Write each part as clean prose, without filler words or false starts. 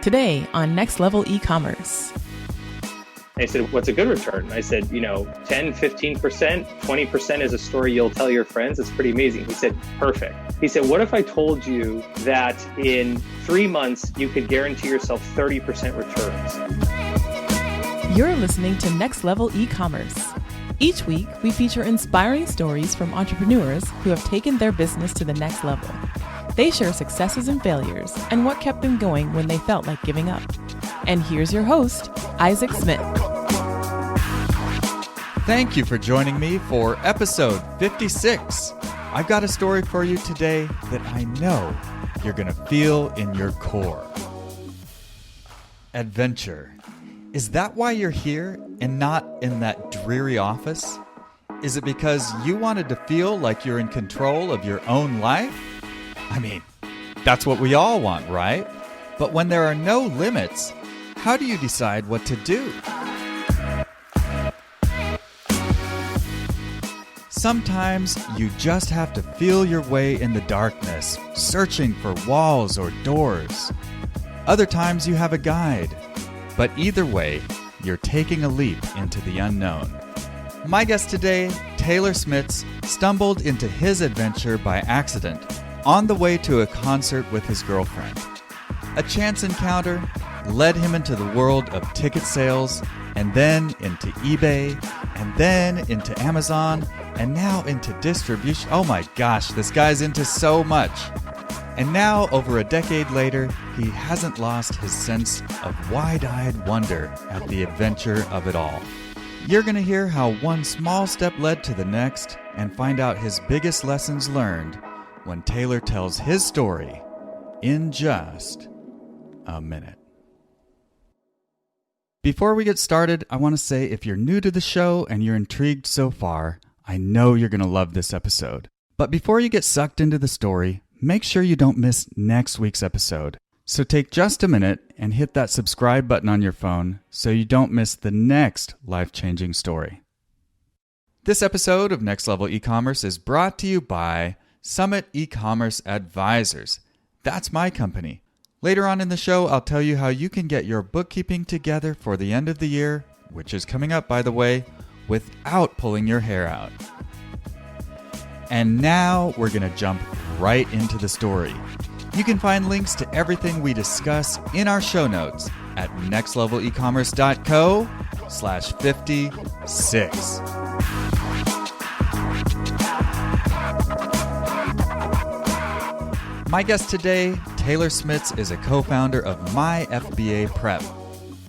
Today on Next Level E-commerce. I said, what's a good return? I said, 10, 15%, 20% is a story you'll tell your friends. It's pretty amazing. He said, perfect. He said, what if I told you that in 3 months, you could guarantee yourself 30% returns? You're listening to Next Level E-commerce. Each week, we feature inspiring stories from entrepreneurs who have taken their business to the next level. They share successes and failures and what kept them going when they felt like giving up. And here's your host, Isaac Smith. Thank you for joining me for episode 56. I've got a story for you today that I know you're going to feel in your core. Adventure. Is that why you're here and not in that dreary office? Is it because you wanted to feel like you're in control of your own life? I mean, that's what we all want, right? But when there are no limits, how do you decide what to do? Sometimes you just have to feel your way in the darkness, searching for walls or doors. Other times you have a guide. But either way, you're taking a leap into the unknown. My guest today, Taylor Smits, stumbled into his adventure by accident on the way to a concert with his girlfriend. A chance encounter led him into the world of ticket sales, and then into eBay, and then into Amazon, and now into distribution. Oh my gosh, this guy's into so much. And now, over a decade later, he hasn't lost his sense of wide-eyed wonder at the adventure of it all. You're going to hear how one small step led to the next and find out his biggest lessons learned when Taylor tells his story in just a minute. Before we get started, I want to say if you're new to the show and you're intrigued so far, I know you're going to love this episode. But before you get sucked into the story, make sure you don't miss next week's episode. So take just a minute and hit that subscribe button on your phone so you don't miss the next life-changing story. This episode of Next Level E-commerce is brought to you by Summit E-commerce Advisors. That's my company. Later on in the show, I'll tell you how you can get your bookkeeping together for the end of the year, which is coming up, by the way, without pulling your hair out. And now we're going to jump right into the story. You can find links to everything we discuss in our show notes at nextlevelecommerce.co/56. My guest today, Taylor Smits, is a co-founder of MyFBAPrep.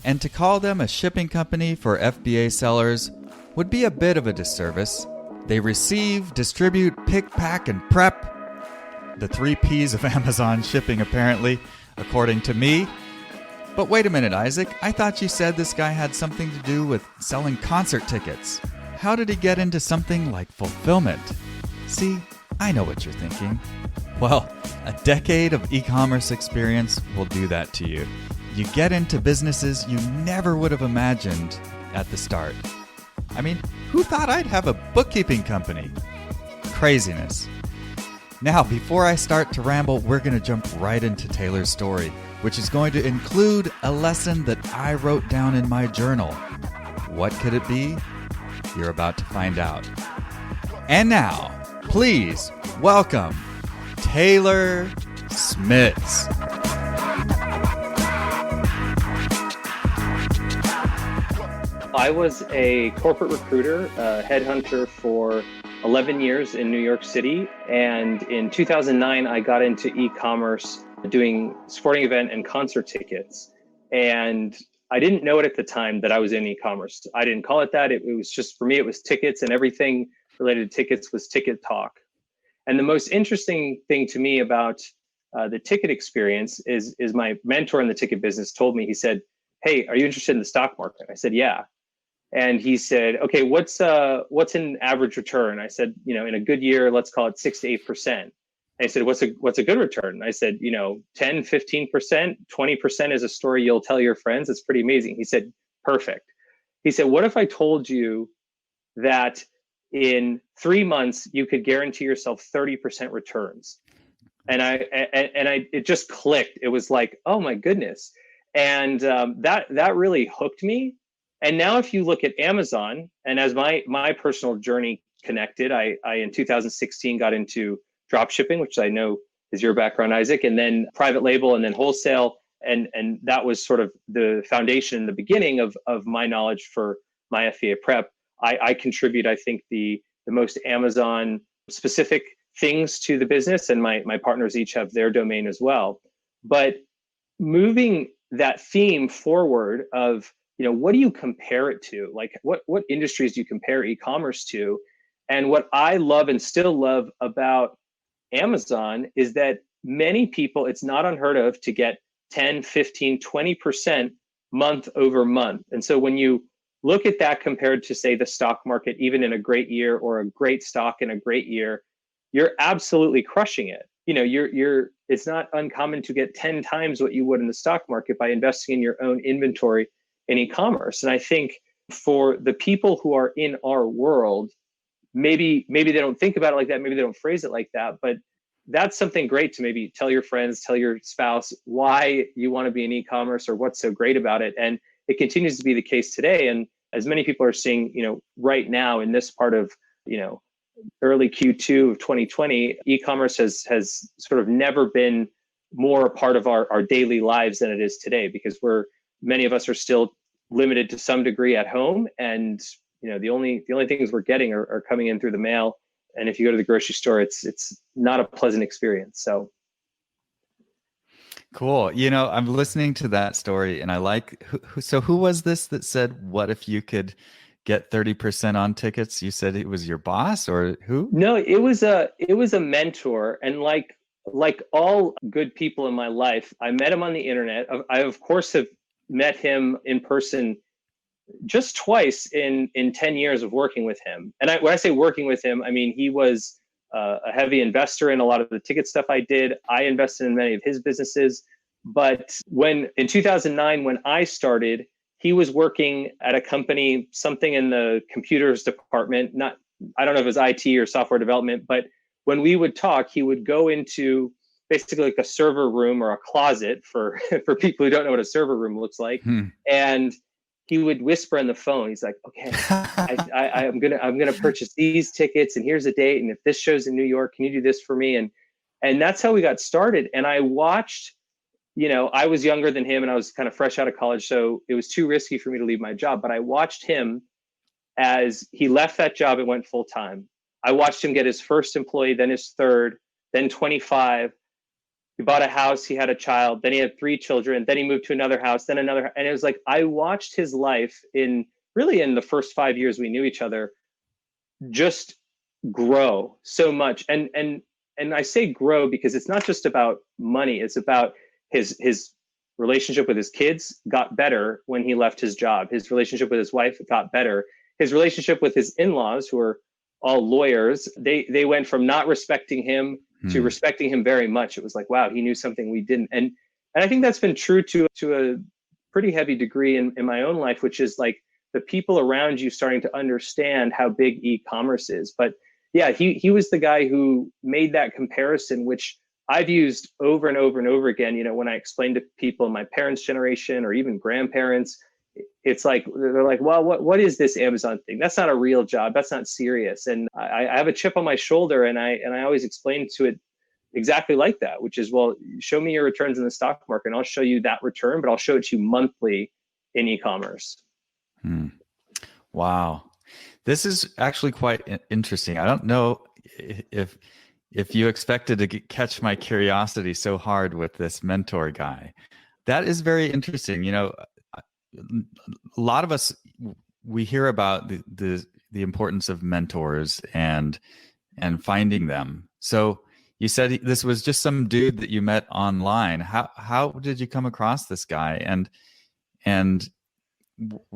And to call them a shipping company for FBA sellers would be a bit of a disservice. They receive, distribute, pick, pack, and prep. The 3 Ps of Amazon shipping, apparently, according to me. But wait a minute, Isaac. I thought you said this guy had something to do with selling concert tickets. How did he get into something like fulfillment? See, I know what you're thinking. Well, a decade of e-commerce experience will do that to you. You get into businesses you never would have imagined at the start. I mean, who thought I'd have a bookkeeping company? Craziness. Now, before I start to ramble, we're going to jump right into Taylor's story, which is going to include a lesson that I wrote down in my journal. What could it be? You're about to find out. And now, please welcome Taylor Smits. I was a corporate recruiter, headhunter for 11 years in New York City. And in 2009, I got into e-commerce doing sporting event and concert tickets. And I didn't know it at the time that I was in e-commerce. I didn't call it that. It was just, for me, it was tickets, and everything related to tickets was ticket talk. And the most interesting thing to me about the ticket experience is my mentor in the ticket business told me, he said, "Hey, are you interested in the stock market?" I said, "Yeah." And he said, "Okay, what's an average return?" I said, in a good year, let's call it 6 to 8%. And he said, what's a good return? And I said, 10, 15%, 20% is a story you'll tell your friends. It's pretty amazing. He said, perfect. He said, what if I told you that in 3 months, you could guarantee yourself 30% returns? And it just clicked. It was like, oh my goodness. And that really hooked me. And now if you look at Amazon, and as my personal journey connected, I in 2016 got into drop shipping, which I know is your background, Isaac, and then private label and then wholesale. And that was sort of the foundation, the beginning of my knowledge for MyFBAPrep. I contribute, I think, the most Amazon specific things to the business, and my partners each have their domain as well. But moving that theme forward of, what do you compare it to? Like what industries do you compare e-commerce to? And what I love and still love about Amazon is that many people, it's not unheard of to get 10, 15, 20% month over month. And so when you look at that compared to, say, the stock market, even in a great year, or a great stock in a great year, you're absolutely crushing it. It's not uncommon to get 10 times what you would in the stock market by investing in your own inventory in e-commerce. And I think for the people who are in our world, maybe they don't think about it like that, maybe they don't phrase it like that, but that's something great to maybe tell your friends, tell your spouse why you want to be in e-commerce or what's so great about it. And it continues to be the case today. And as many people are seeing, right now in this part of, early Q2 of 2020, e-commerce has sort of never been more a part of our daily lives than it is today, because many of us are still limited to some degree at home. And, the only things we're getting are coming in through the mail. And if you go to the grocery store, it's not a pleasant experience. So. Cool. I'm listening to that story, and I like, who was this that said, what if you could get 30% on tickets? You said it was your boss, or who? No, it was a mentor. And like all good people in my life, I met him on the internet. I of course have met him in person just twice in 10 years of working with him. And when I say working with him, I mean, he was a heavy investor in a lot of the ticket stuff I did. I invested in many of his businesses. But in 2009, when I started, he was working at a company, something in the computers department. I don't know if it was IT or software development, but when we would talk, he would go into basically like a server room or a closet for people who don't know what a server room looks like. And he would whisper on the phone. He's like, okay, I'm gonna purchase these tickets, and here's a date. And if this show's in New York, can you do this for me? And that's how we got started. And I watched, I was younger than him and I was kind of fresh out of college, so it was too risky for me to leave my job. But I watched him as he left that job and went full time. I watched him get his first employee, then his third, then 25. He bought a house, he had a child, then he had 3 children, then he moved to another house, then another. And it was like, I watched his life in the first 5 years we knew each other, just grow so much. And I say grow because it's not just about money. It's about his relationship with his kids got better when he left his job. His relationship with his wife got better. His relationship with his in-laws, who are all lawyers, they went from not respecting him to respecting him very much. It was like, wow, he knew something we didn't. And I think that's been true to a pretty heavy degree in my own life, which is like the people around you starting to understand how big e-commerce is. But yeah, he was the guy who made that comparison, which I've used over and over and over again. When I explain to people in my parents' generation or even grandparents, it's like, they're like, well, what is this Amazon thing? That's not a real job. That's not serious. And I have a chip on my shoulder, and I always explain to it exactly like that, which is, well, show me your returns in the stock market and I'll show you that return, but I'll show it to you monthly in e-commerce. Wow. This is actually quite interesting. I don't know if you expected to catch my curiosity so hard with this mentor guy. That is very interesting. A lot of us, we hear about the importance of mentors and finding them. So you said this was just some dude that you met online. How did you come across this guy, and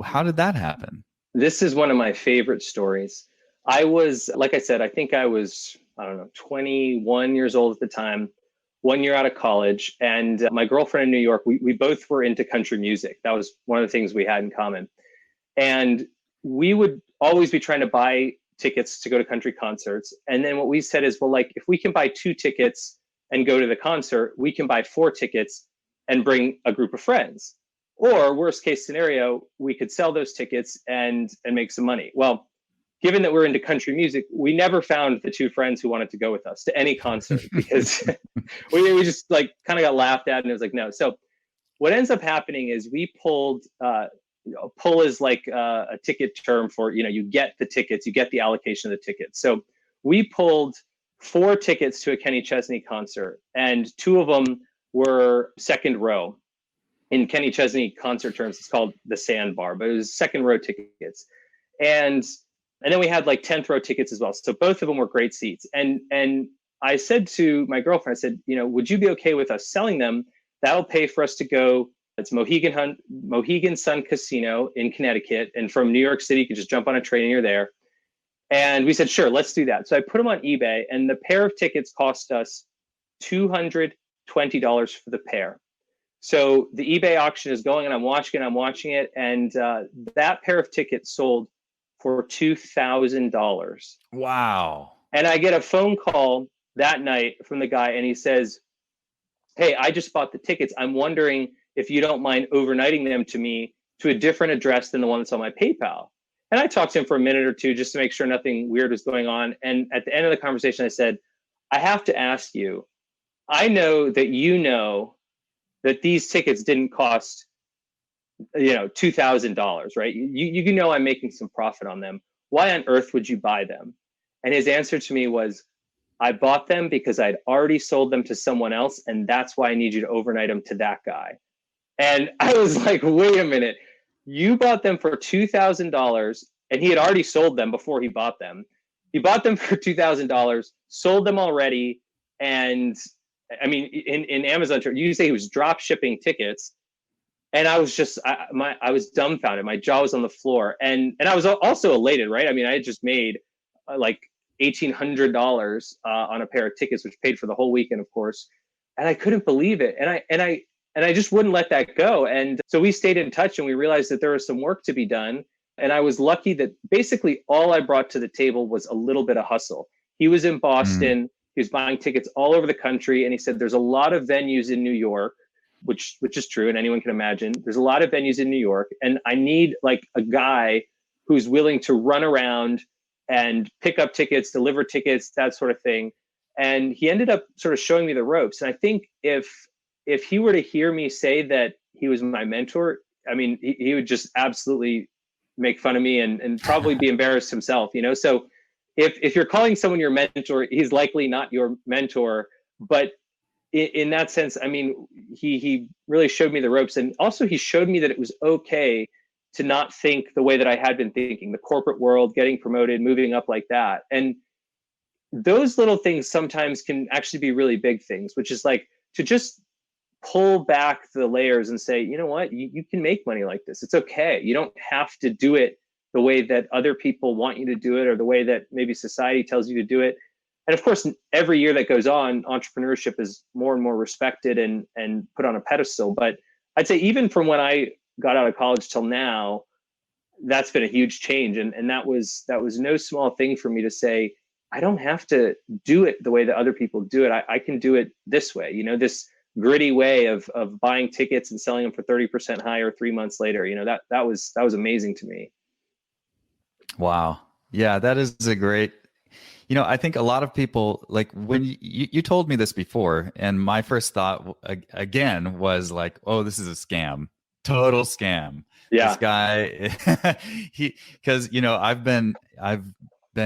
how did that happen? This is one of my favorite stories. I was, like I said, I think I was, 21 years old at the time, 1 year out of college. And my girlfriend in New York, we both were into country music. That was one of the things we had in common. And we would always be trying to buy tickets to go to country concerts. And then what we said is, well, like, if we can buy 2 tickets and go to the concert, we can buy 4 tickets and bring a group of friends. Or worst case scenario, we could sell those tickets and make some money. Well, given that we're into country music, we never found the two friends who wanted to go with us to any concert because we just like kind of got laughed at, and it was like, no. So what ends up happening is we pulled, pull is like a ticket term for, you get the tickets, you get the allocation of the tickets. So we pulled 4 tickets to a Kenny Chesney concert, and 2 of them were second row. In Kenny Chesney concert terms, it's called the sandbar, but it was second row tickets. And then we had like 10th row tickets as well. So both of them were great seats. And I said to my girlfriend, I said, would you be okay with us selling them? That'll pay for us to go. It's Mohegan Sun Casino in Connecticut. And from New York City, you can just jump on a train and you're there. And we said, sure, let's do that. So I put them on eBay, and the pair of tickets cost us $220 for the pair. So the eBay auction is going, and I'm watching it. And that pair of tickets sold for $2,000. Wow. And I get a phone call that night from the guy, and he says, hey, I just bought the tickets. I'm wondering if you don't mind overnighting them to me to a different address than the one that's on my PayPal. And I talked to him for a minute or two just to make sure nothing weird was going on. And at the end of the conversation, I said, I have to ask you, I know that you know that these tickets didn't cost, $2,000, right? You know I'm making some profit on them. Why on earth would you buy them? And his answer to me was, I bought them because I'd already sold them to someone else, and that's why I need you to overnight them to that guy. And I was like, wait a minute. You bought them for $2,000, and he had already sold them before he bought them. He bought them for $2,000, sold them already, and I mean, in Amazon, you say he was drop shipping tickets, and I was just, I was dumbfounded. My jaw was on the floor, and I was also elated, right? I mean, I had just made like $1,800 on a pair of tickets, which paid for the whole weekend, of course, and I couldn't believe it, and I just wouldn't let that go. And so we stayed in touch, and we realized that there was some work to be done. And I was lucky that basically all I brought to the table was a little bit of hustle. He was in Boston. He was buying tickets all over the country. And he said, there's a lot of venues in New York, which is true. And anyone can imagine there's a lot of venues in New York. And I need like a guy who's willing to run around and pick up tickets, deliver tickets, that sort of thing. And he ended up sort of showing me the ropes. And I think if he were to hear me say that he was my mentor, I mean, he would just absolutely make fun of me and probably be embarrassed himself, So if you're calling someone your mentor, he's likely not your mentor. But in that sense, I mean, he really showed me the ropes. And also he showed me that it was okay to not think the way that I had been thinking, the corporate world, getting promoted, moving up like that. And those little things sometimes can actually be really big things, which is like to just pull back the layers and say, you know what, you can make money like this. It's okay. You don't have to do it the way that other people want you to do it or the way that maybe society tells you to do it. And of course, every year that goes on, entrepreneurship is more and more respected and put on a pedestal. But I'd say even from when I got out of college till now, that's been a huge change. And that was no small thing for me to say, I don't have to do it the way that other people do it. I can do it this way, this gritty way of buying tickets and selling them for 30% higher 3 months later. That was amazing to me. Wow. Yeah, that is a great, I think a lot of people, like when you told me this before, and my first thought again was like, oh, this is a scam, total scam. Yeah. This guy, because I've been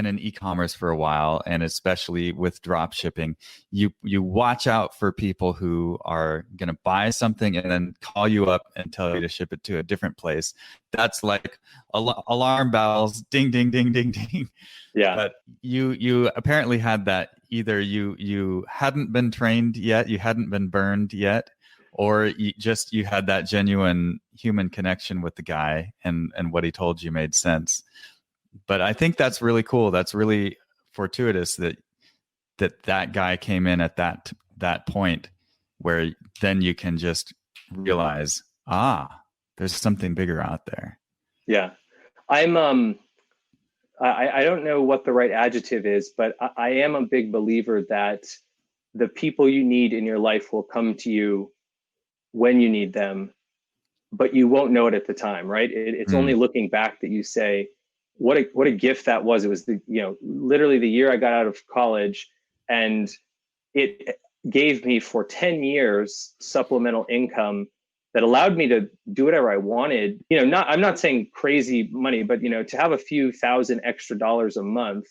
in e-commerce for a while, and especially with drop shipping, you watch out for people who are going to buy something and then call you up and tell you to ship it to a different place. That's like alarm bells, ding, ding, ding, ding, ding. Yeah. But you apparently had that. Either you hadn't been trained yet, you hadn't been burned yet, or you had that genuine human connection with the guy, and what he told you made sense. But I think that's really cool. That's really fortuitous that guy came in at that point where then you can just realize, there's something bigger out there. Yeah. I'm I don't know what the right adjective is, but I am a big believer that the people you need in your life will come to you when you need them, but you won't know it at the time, right? It's only looking back that you say, what a gift that was. It was literally the year I got out of college, and it gave me for 10 years supplemental income that allowed me to do whatever I wanted. I'm not saying crazy money, but to have a few thousand extra dollars a month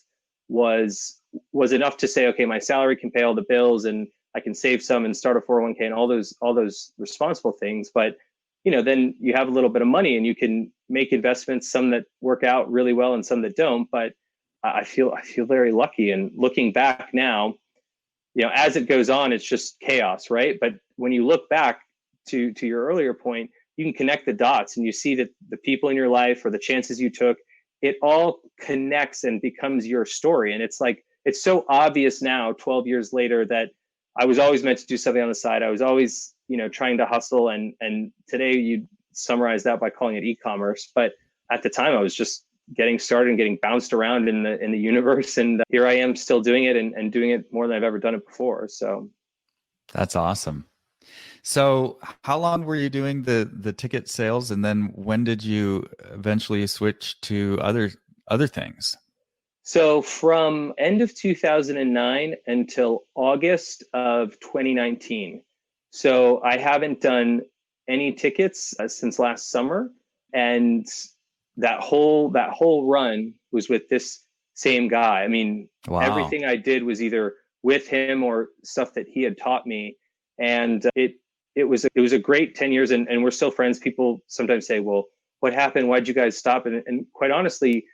was enough to say, okay, my salary can pay all the bills and I can save some and start a 401k and all those responsible things. But then you have a little bit of money and you can make investments, some that work out really well and some that don't. But I feel very lucky. And looking back now, as it goes on, it's just chaos, right? But when you look back to your earlier point, you can connect the dots and you see that the people in your life or the chances you took, it all connects and becomes your story. And it's so obvious now, 12 years later, that I was always meant to do something on the side. I was always, trying to hustle. And today you summarize that by calling it e-commerce. But at the time, I was just getting started and getting bounced around in the universe. And here I am still doing it and doing it more than I've ever done it before. So that's awesome. So how long were you doing the ticket sales? And then when did you eventually switch to other things? So from end of 2009 until August of 2019. So I haven't done any tickets since last summer. And that whole run was with this same guy. I mean, wow. Everything I did was either with him or stuff that he had taught me. And it was a great 10 years and we're still friends. People sometimes say, well, what happened? Why'd you guys stop? And quite honestly,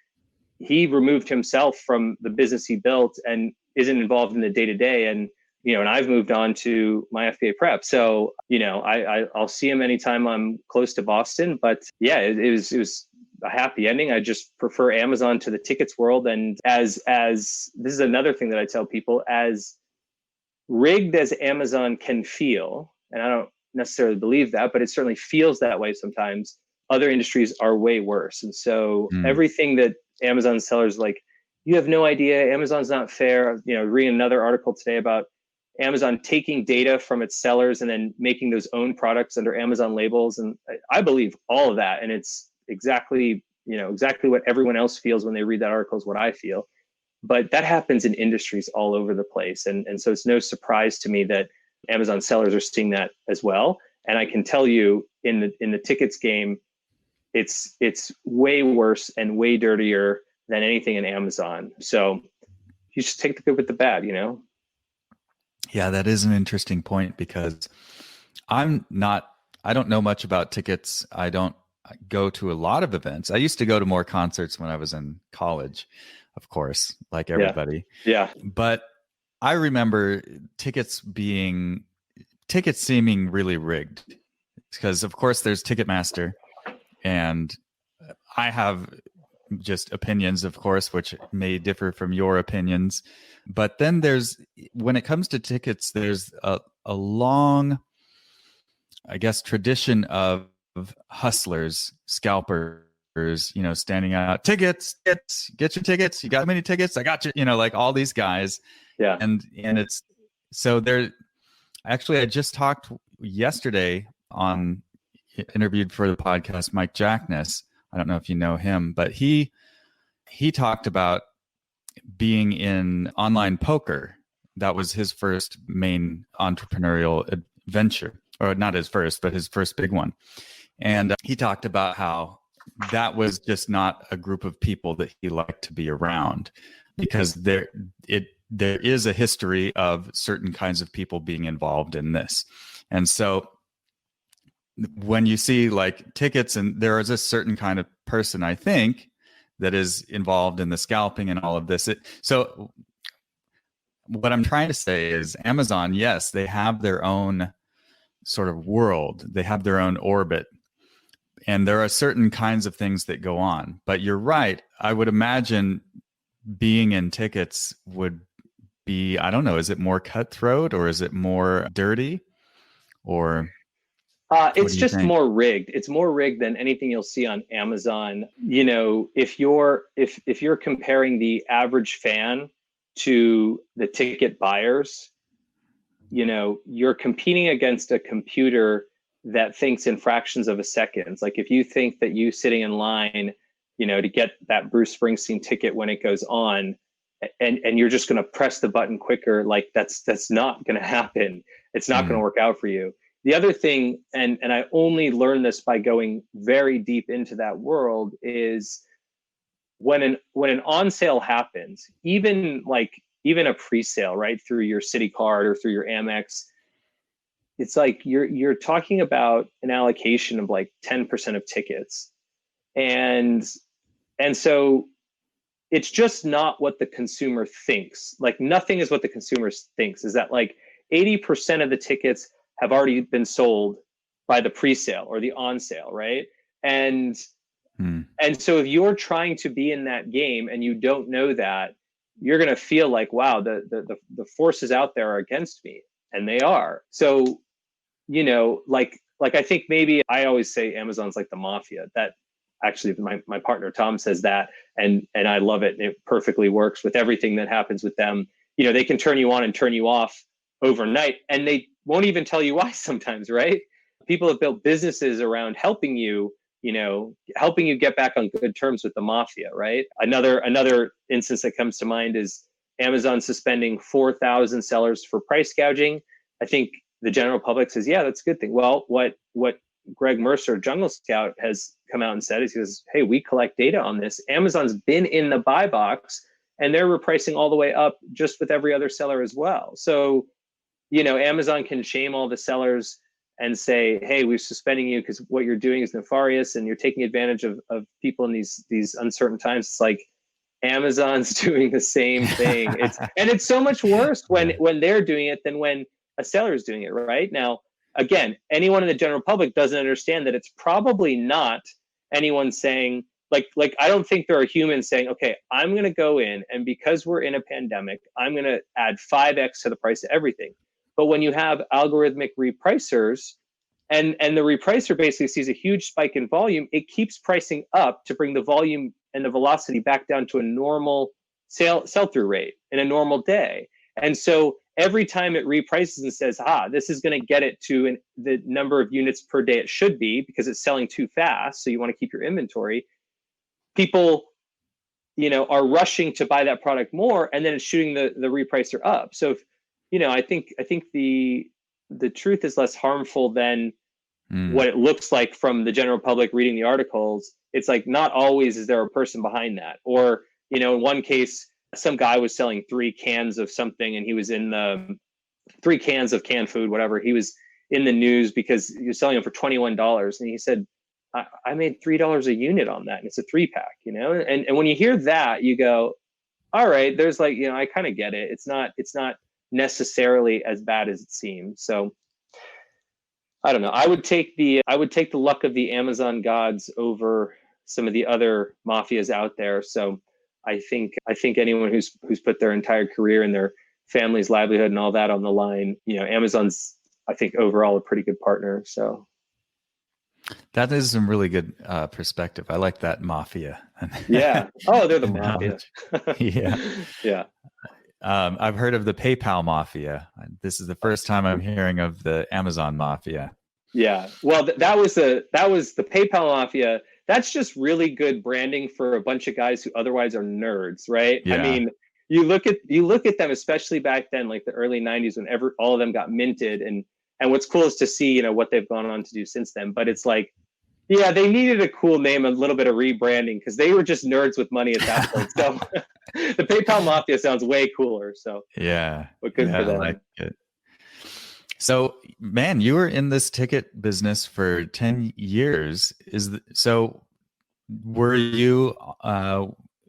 he removed himself from the business he built and isn't involved in the day-to-day. And I've moved on to MyFBAPrep. So, I'll see him anytime I'm close to Boston. But yeah, it was a happy ending. I just prefer Amazon to the tickets world. And as this is another thing that I tell people, as rigged as Amazon can feel, and I don't necessarily believe that, but it certainly feels that way sometimes, other industries are way worse. And so everything that Amazon sellers you have no idea, Amazon's not fair. Reading another article today about Amazon taking data from its sellers and then making those own products under Amazon labels. And I believe all of that. And it's exactly what everyone else feels when they read that article is what I feel. But that happens in industries all over the place. And so it's no surprise to me that Amazon sellers are seeing that as well. And I can tell you in the tickets game, it's way worse and way dirtier than anything in Amazon. So you just take the good with the bad, Yeah, that is an interesting point because I don't know much about tickets. I don't go to a lot of events. I used to go to more concerts when I was in college, of course, like everybody. Yeah. But I remember tickets seeming really rigged because, of course, there's Ticketmaster, and I have just opinions, of course, which may differ from your opinions. But then when it comes to tickets, there's a long, I guess, tradition of hustlers, scalpers, standing out, tickets, get your tickets. You got many tickets? I got you, like all these guys. Yeah. And it's, so there, actually, I just talked yesterday interviewed for the podcast, Mike Jackness. I don't know if you know him, but he talked about being in online poker. That was his first main entrepreneurial adventure, or not his first, but his first big one. And he talked about how that was just not a group of people that he liked to be around, because there is a history of certain kinds of people being involved in this. And so when you see tickets, and there is a certain kind of person, I think, that is involved in the scalping and all of this. So what I'm trying to say is Amazon, yes, they have their own sort of world. They have their own orbit. And there are certain kinds of things that go on. But you're right. I would imagine being in tickets would be, I don't know, is it more cutthroat or is it more dirty? Or it's just more rigged. It's more rigged than anything you'll see on Amazon. If you're comparing the average fan to the ticket buyers, you're competing against a computer that thinks in fractions of a second. It's like if you think that you sitting in line, to get that Bruce Springsteen ticket when it goes on, and you're just going to press the button quicker, like that's not going to happen. It's not going to work out for you. The other thing, and I only learned this by going very deep into that world, is when an on sale happens, even a pre-sale, right, through your Citi card or through your Amex, it's like you're talking about an allocation of like 10% of tickets. And so it's just not what the consumer thinks. Like nothing is what the consumer thinks, is that like 80% of the tickets have already been sold by the pre-sale or the on sale, right? And so if you're trying to be in that game and you don't know that, you're going to feel like, wow, the forces out there are against me, and they are. So, like I think maybe I always say Amazon's like the mafia. That actually my partner Tom says that, and I love it. It perfectly works with everything that happens with them. They can turn you on and turn you off overnight, and they won't even tell you why sometimes, right? People have built businesses around helping you get back on good terms with the mafia, right? Another instance that comes to mind is Amazon suspending 4,000 sellers for price gouging. I think the general public says, yeah, that's a good thing. Well, what Greg Mercer, Jungle Scout, has come out and said is, he goes, hey, we collect data on this. Amazon's been in the buy box, and they're repricing all the way up just with every other seller as well. So, Amazon can shame all the sellers and say, hey, we're suspending you because what you're doing is nefarious and you're taking advantage of people in these uncertain times. It's like Amazon's doing the same thing. It's so much worse when they're doing it than when a seller is doing it, right? Now, again, anyone in the general public doesn't understand that it's probably not anyone saying, like I don't think there are humans saying, okay, I'm going to go in, and because we're in a pandemic, I'm going to add 5x to the price of everything. But when you have algorithmic repricers, and the repricer basically sees a huge spike in volume, it keeps pricing up to bring the volume and the velocity back down to a normal sell-through rate in a normal day. And so every time it reprices and says, this is going to get it to the number of units per day it should be because it's selling too fast, so you want to keep your inventory, people are rushing to buy that product more, and then it's shooting the repricer up. So if, I think the truth is less harmful than what it looks like from the general public reading the articles. It's like not always is there a person behind that. Or, in one case, some guy was selling 3 cans of something, and he was in the 3 cans of canned food, whatever. He was in the news because he was selling them for $21. And he said, I made $3 a unit on that. And it's a 3-pack, and when you hear that, you go, all right, there's like, I kind of get it. It's not necessarily as bad as it seems. So I don't know. I would take the luck of the Amazon gods over some of the other mafias out there. So I think anyone who's put their entire career and their family's livelihood and all that on the line, Amazon's, I think, overall a pretty good partner. So that is some really good perspective. I like that mafia. Yeah. Oh, they're the mafia. Yeah. Yeah. I've heard of the PayPal mafia. This is the first time I'm hearing of the Amazon mafia. Yeah. Well, that was the PayPal mafia. That's just really good branding for a bunch of guys who otherwise are nerds, right? Yeah. I mean, you look at them, especially back then, like the early 90s, when all of them got minted, and what's cool is to see, what they've gone on to do since then. But it's like, yeah, they needed a cool name, a little bit of rebranding, because they were just nerds with money at that point. So the PayPal Mafia sounds way cooler. So yeah, but good for them. I like it. So, man, you were in this ticket business for 10 years. So were you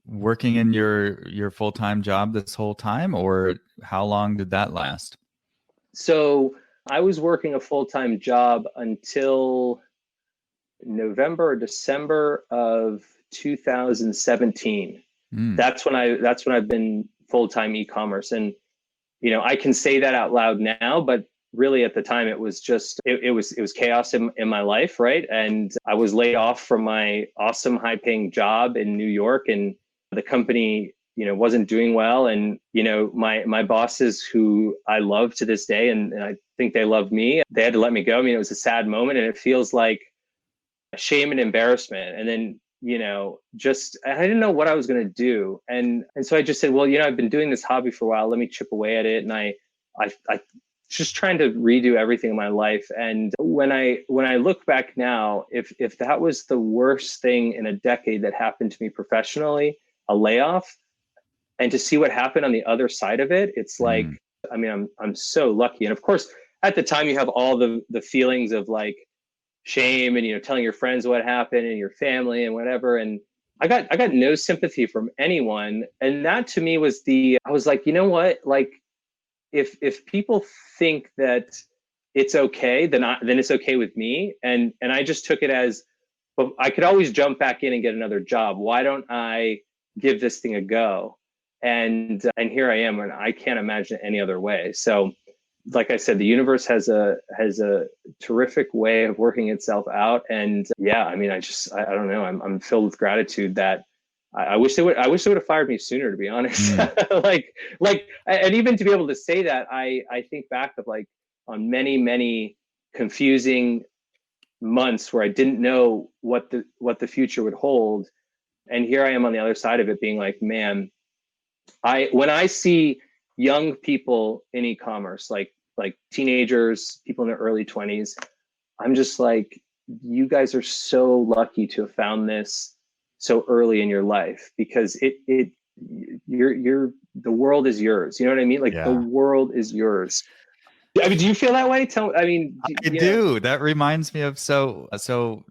working in your full-time job this whole time, or how long did that last? So I was working a full-time job until November or December of 2017. That's when I've been full-time e-commerce. And, I can say that out loud now, but really at the time it was just, it was chaos in my life. Right. And I was laid off from my awesome high-paying job in New York, and the company, wasn't doing well. And, my bosses, who I love to this day, and I think they love me. They had to let me go. I mean, it was a sad moment, and it feels like shame and embarrassment. And then, just I didn't know what I was going to do. And so I just said, well, I've been doing this hobby for a while. Let me chip away at it. And I just trying to redo everything in my life. And when I look back now, if that was the worst thing in a decade that happened to me professionally, a layoff, and to see what happened on the other side of it, it's like, I mean, I'm so lucky. And of course, at the time you have all the feelings of like shame and, telling your friends what happened and your family and whatever. And I got no sympathy from anyone. And that to me was I was like, you know what? Like, if people think that it's okay, then it's okay with me. And I just took it as, well, I could always jump back in and get another job. Why don't I give this thing a go? And here I am, and I can't imagine it any other way. So, like I said, the universe has a terrific way of working itself out. And yeah, I mean, I don't know. I'm filled with gratitude that I wish they would have fired me sooner, to be honest. And even to be able to say that, I think back of like on many, many confusing months where I didn't know what the future would hold. And here I am on the other side of it being like, man, when I see young people in e-commerce, like teenagers, people in their early 20s, I'm just like, you guys are so lucky to have found this so early in your life, because the world is yours. You know what I mean? Like the world is yours. I mean, do you feel that way? I do. That reminds me of, so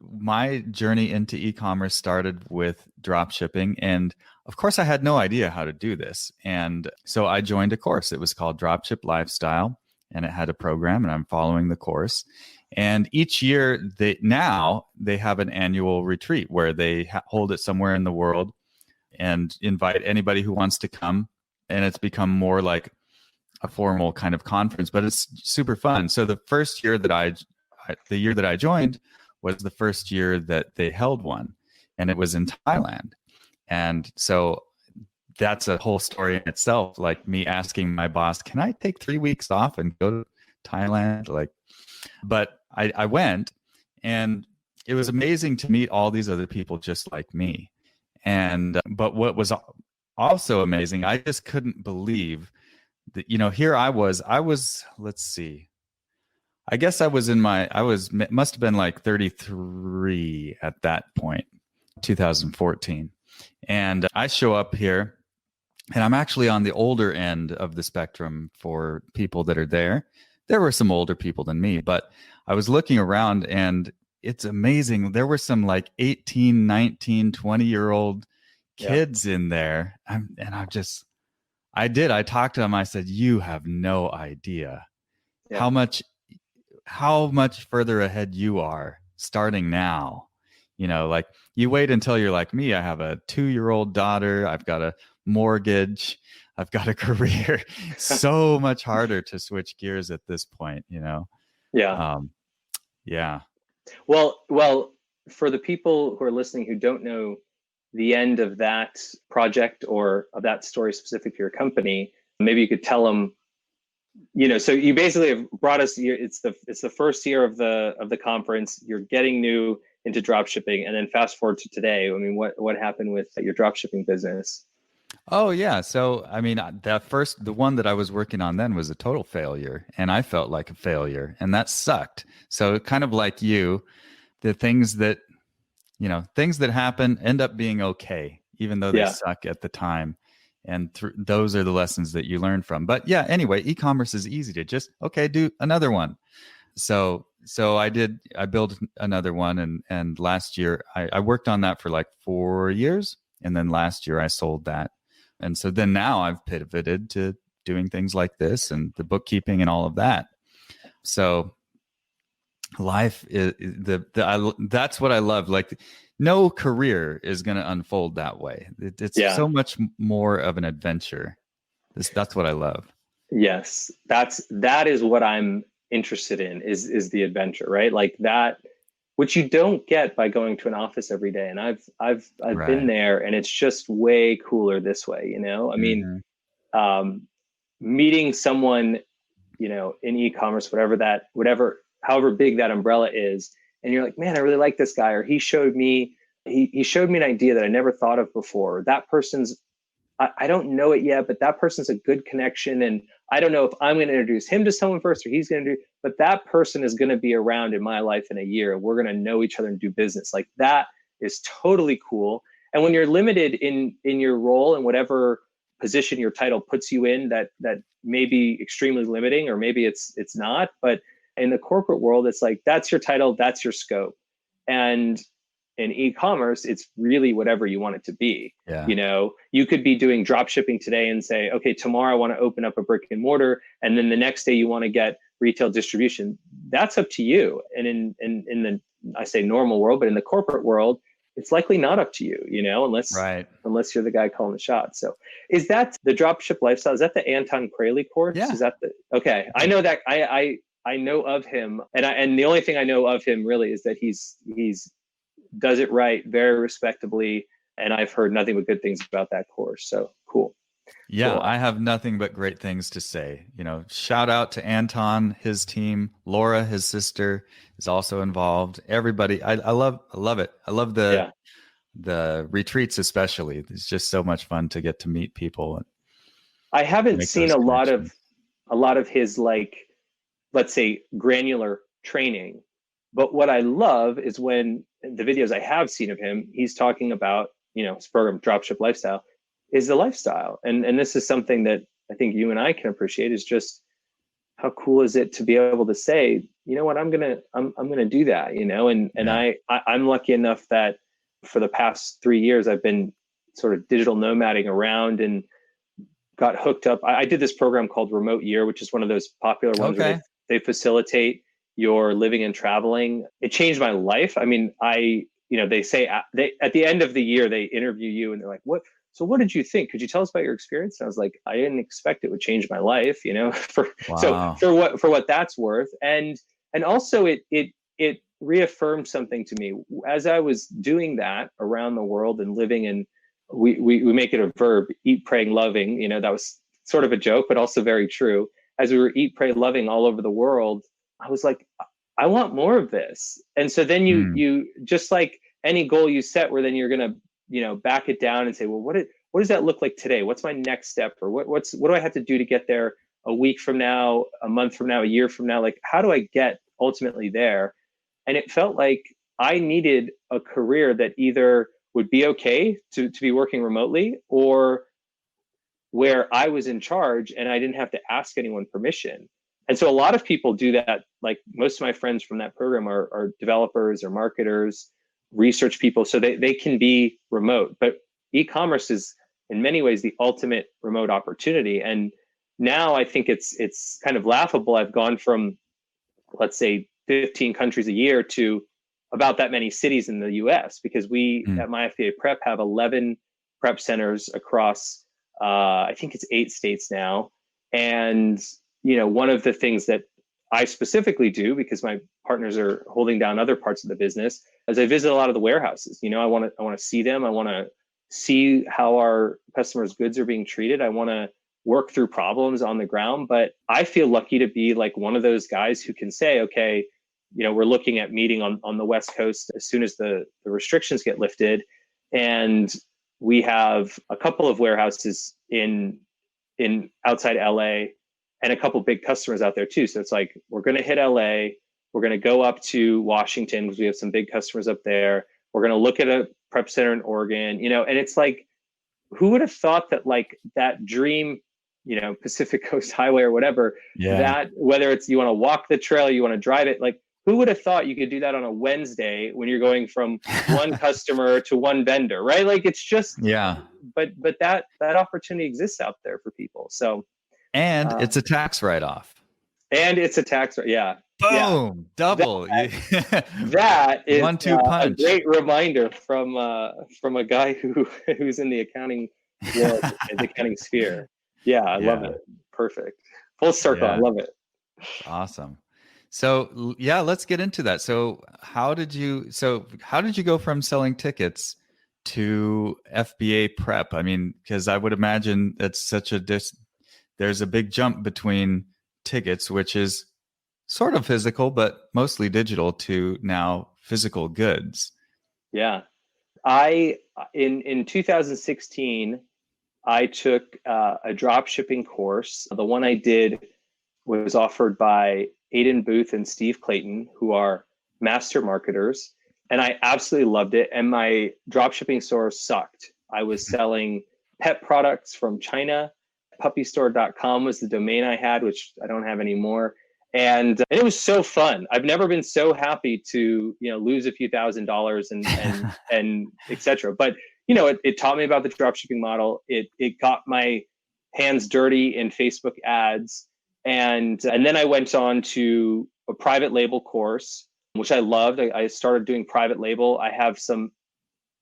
my journey into e-commerce started with drop shipping. And of course I had no idea how to do this. And so I joined a course. It was called Dropship Lifestyle, and it had a program, and I'm following the course. And each year they have an annual retreat where they hold it somewhere in the world and invite anybody who wants to come. And it's become more like a formal kind of conference, but it's super fun. So the first year that I joined was the first year that they held one, and it was in Thailand. And so that's a whole story in itself. Like me asking my boss, can I take 3 weeks off and go to Thailand? But I went, and it was amazing to meet all these other people just like me. And, but what was also amazing, I just couldn't believe that, here I was, let's see, I guess must have been like 33 at that point, 2014. And I show up here, and I'm actually on the older end of the spectrum for people that are there. There were some older people than me, but I was looking around, and it's amazing. There were some like 18, 19, 20-year-old kids in there. I talked to them. I said, you have no idea how much further ahead you are starting now. Like you wait until you're like me. I have a 2-year-old daughter. I've got a mortgage. I've got a career. So much harder to switch gears at this point, Yeah. Yeah. Well, for the people who are listening who don't know the end of that project or of that story specific to your company, maybe you could tell them, so you basically have brought us, it's the first year of the conference. You're getting new into drop shipping, and then fast forward to today. I mean, what happened with your drop shipping business? Oh yeah. So, I mean, the one that I was working on then was a total failure, and I felt like a failure, and that sucked. So kind of like you, the things that happen end up being okay, even though they suck at the time. And those are the lessons that you learn from. But yeah, anyway, e-commerce is easy to just, do another one. So I built another one. And last year I worked on that for like 4 years. And then last year I sold that. And so then now I've pivoted to doing things like this and the bookkeeping and all of that. So life is that's what I love. Like no career is going to unfold that way. It's so much more of an adventure. That's what I love. Yes, that is what I'm interested in is the adventure, right? Like that, which you don't get by going to an office every day. And I've been there, and it's just way cooler this way. I mean, meeting someone in e-commerce, however big that umbrella is. And you're like, man, I really like this guy, or he showed me an idea that I never thought of before. That person's, I don't know it yet, but that person's a good connection. And I don't know if I'm going to introduce him to someone first or he's going to do, but that person is going to be around in my life in a year. We're going to know each other and do business. Like, that is totally cool. And when you're limited in your role and whatever position your title puts you in, that may be extremely limiting, or maybe it's not. But in the corporate world, it's like, that's your title, that's your scope. And in e-commerce, it's really whatever you want it to be. Yeah. You could be doing drop shipping today and say, okay, tomorrow I want to open up a brick and mortar, and then the next day you want to get retail distribution. That's up to you. And in the, I say normal world, but in the corporate world, it's likely not up to you, unless you're the guy calling the shots. So is that the dropship lifestyle? Is that the Anton Kraly course? Yeah. Is that okay. I know that I know of him, and the only thing I know of him really is that he's does it right, very respectably. And I've heard nothing but good things about that course. So cool. Yeah, Cool. I have nothing but great things to say. Shout out to Anton, his team. Laura, his sister, is also involved. Everybody, I love it. I love the retreats, especially. It's just so much fun to get to meet people. I haven't seen a lot of his, like, let's say, granular training. But what I love is when the videos I have seen of him, he's talking about, his program, Dropship Lifestyle, is the lifestyle. And this is something that I think you and I can appreciate, is just how cool is it to be able to say, you know what, I'm gonna do that, and I'm lucky enough that for the past 3 years, I've been sort of digital nomading around and got hooked up. I did this program called Remote Year, which is one of those popular ones where they facilitate your living and traveling. It changed my life. I mean, they say at the end of the year, they interview you and they're like, what did you think? Could you tell us about your experience? And I was like, I didn't expect it would change my life, Wow. So for what that's worth. And also it reaffirmed something to me as I was doing that around the world and living in, we make it a verb, eat, praying, loving, that was sort of a joke, but also very true. As we were eat, pray, loving all over the world, I was like, I want more of this. And so then you just like any goal you set, where then you're going to, back it down and say, well, what does that look like today? What's my next step? Or what do I have to do to get there a week from now, a month from now, a year from now? Like, how do I get ultimately there? And it felt like I needed a career that either would be okay to be working remotely, or where I was in charge and I didn't have to ask anyone permission. And so a lot of people do that. Like, most of my friends from that program are developers or marketers, research people, so they can be remote. But e-commerce is in many ways the ultimate remote opportunity. And now I think it's kind of laughable. I've gone from, let's say, 15 countries a year to about that many cities in the US, because we at MyFBAPrep have 11 prep centers across, I think it's 8 states now. And, one of the things that I specifically do, because my partners are holding down other parts of the business, as I visit a lot of the warehouses. I want to see them. I want to see how our customers' goods are being treated. I want to work through problems on the ground. But I feel lucky to be like one of those guys who can say, okay, we're looking at meeting on the West Coast as soon as the restrictions get lifted. And we have a couple of warehouses in outside LA, and a couple big customers out there too. So it's like, we're going to hit LA. We're going to go up to Washington because we have some big customers up there. We're going to look at a prep center in Oregon, and it's like, who would have thought that, like, that dream, Pacific Coast Highway or whatever, that whether it's you want to walk the trail, you want to drive it, like, who would have thought you could do that on a Wednesday when you're going from one customer to one vendor, right? Like, it's just, but that opportunity exists out there for people. So, and it's a tax write-off. And it's a tax, yeah. Boom, double. That is 1-2 punch. A great reminder from a guy who's in the accounting world, the accounting sphere. Yeah, I love it. Perfect. Full circle. I love it. Awesome. So let's get into that. So how did you go from selling tickets to FBA prep? I mean, because I would imagine that's such there's a big jump between tickets, which is sort of physical, but mostly digital, to now physical goods. Yeah. I in 2016, I took a drop shipping course. The one I did was offered by Aiden Booth and Steve Clayton, who are master marketers. And I absolutely loved it. And my drop shipping store sucked. I was selling pet products from China. Puppystore.com was the domain I had, which I don't have anymore. And it was so fun. I've never been so happy to, lose a few $1,000s and et cetera. But, it taught me about the dropshipping model. It got my hands dirty in Facebook ads. And then I went on to a private label course, which I loved. I started doing private label. I have some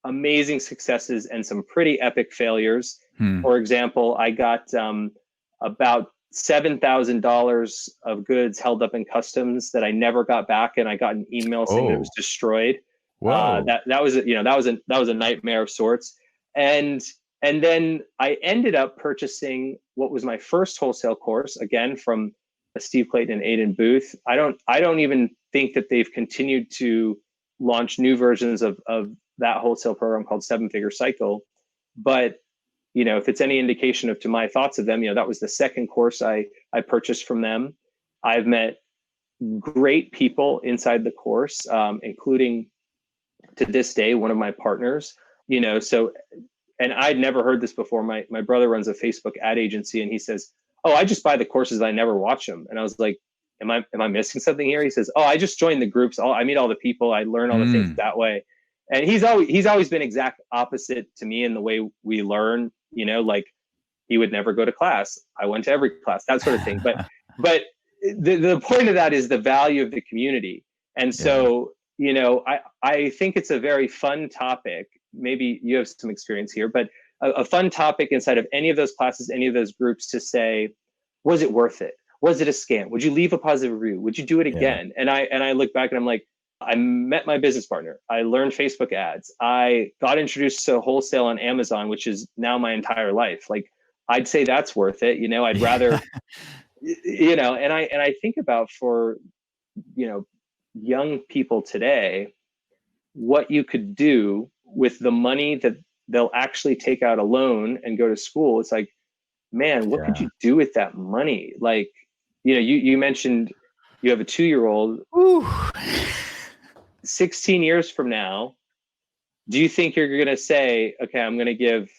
amazing successes and some pretty epic failures. For example, I got about $7,000 of goods held up in customs that I never got back, and I got an email saying that it was destroyed. That was a nightmare of sorts. And then I ended up purchasing what was my first wholesale course, again from Steve Clayton and Aiden Booth. I don't even think that they've continued to launch new versions of that wholesale program called 7-Figure Cycle. But if it's any indication to my thoughts of them, that was the second course I purchased from them. I've met great people inside the course, including to this day, one of my partners, and I'd never heard this before. My brother runs a Facebook ad agency, and he says, "Oh, I just buy the courses. I never watch them." And I was like, am I missing something here? He says, "Oh, I just join the groups. I meet all the people. I learn all the things that way." And he's always been exact opposite to me in the way we learn, like he would never go to class. I went to every class, that sort of thing. But the point of that is the value of the community. And so, I think it's a very fun topic. Maybe you have some experience here, but a fun topic inside of any of those classes, any of those groups, to say, was it worth it? Was it a scam? Would you leave a positive review? Would you do it again? And I look back and I'm like, I met my business partner. I learned Facebook ads. I got introduced to wholesale on Amazon, which is now my entire life. Like, I'd say that's worth it. I'd rather, and I think about for, young people today, what you could do with the money that they'll actually take out a loan and go to school. It's like, man, what could you do with that money? Like, you mentioned you have a 2-year-old. 16 years from now, do you think you're going to say, okay, I'm going to give,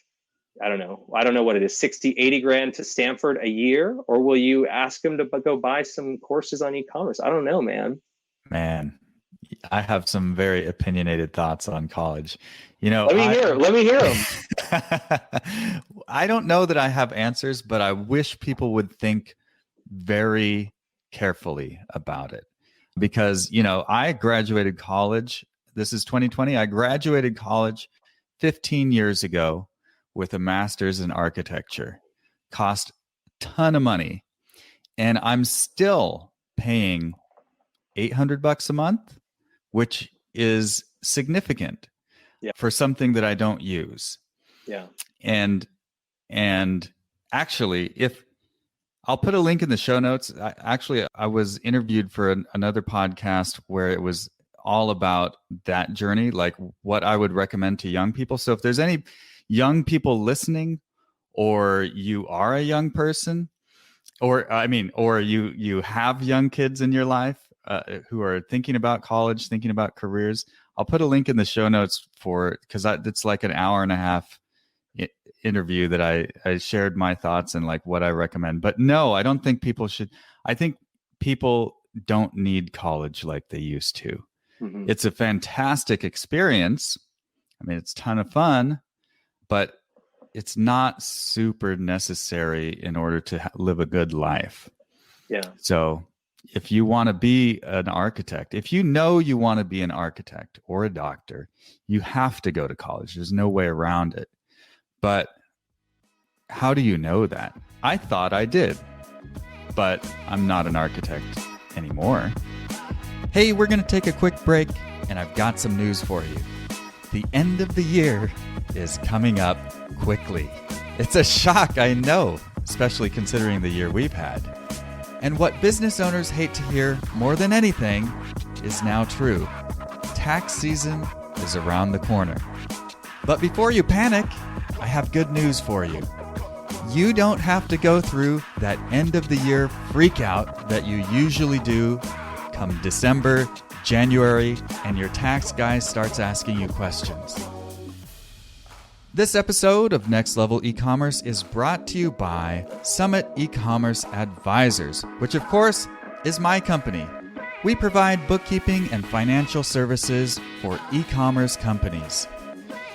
I don't know what it is, 60, 80 grand to Stanford a year? Or will you ask them to go buy some courses on e-commerce? I don't know, man. Man, I have some very opinionated thoughts on college. Let me hear them. I don't know that I have answers, but I wish people would think very carefully about it. Because, I graduated college. This is 2020. I graduated college 15 years ago with a master's in architecture. Cost a ton of money. And I'm still paying $800 a month, which is significant for something that I don't use. Yeah. And actually, if I'll put a link in the show notes. I was interviewed for another podcast where it was all about that journey, like what I would recommend to young people. So if there's any young people listening, or you are a young person, or you have young kids in your life who are thinking about college, thinking about careers, I'll put a link in the show notes because it's like an hour and a half interview that I shared my thoughts and like what I recommend. But no, I don't think people should. I think people don't need college like they used to. Mm-hmm. It's a fantastic experience. I mean, it's a ton of fun, but it's not super necessary in order to live a good life. Yeah. So if you want to be an architect, if you want to be an architect or a doctor, you have to go to college. There's no way around it. But how do you know that? I thought I did, but I'm not an architect anymore. Hey, we're going to take a quick break, and I've got some news for you. The end of the year is coming up quickly. It's a shock, I know, especially considering the year we've had. And what business owners hate to hear more than anything is now true. Tax season is around the corner. But before you panic, I have good news for you. You don't have to go through that end of the year freak out that you usually do come December, January, and your tax guy starts asking you questions. This episode of Next Level E-Commerce is brought to you by Summit E-Commerce Advisors, which of course is my company. We provide bookkeeping and financial services for e-commerce companies.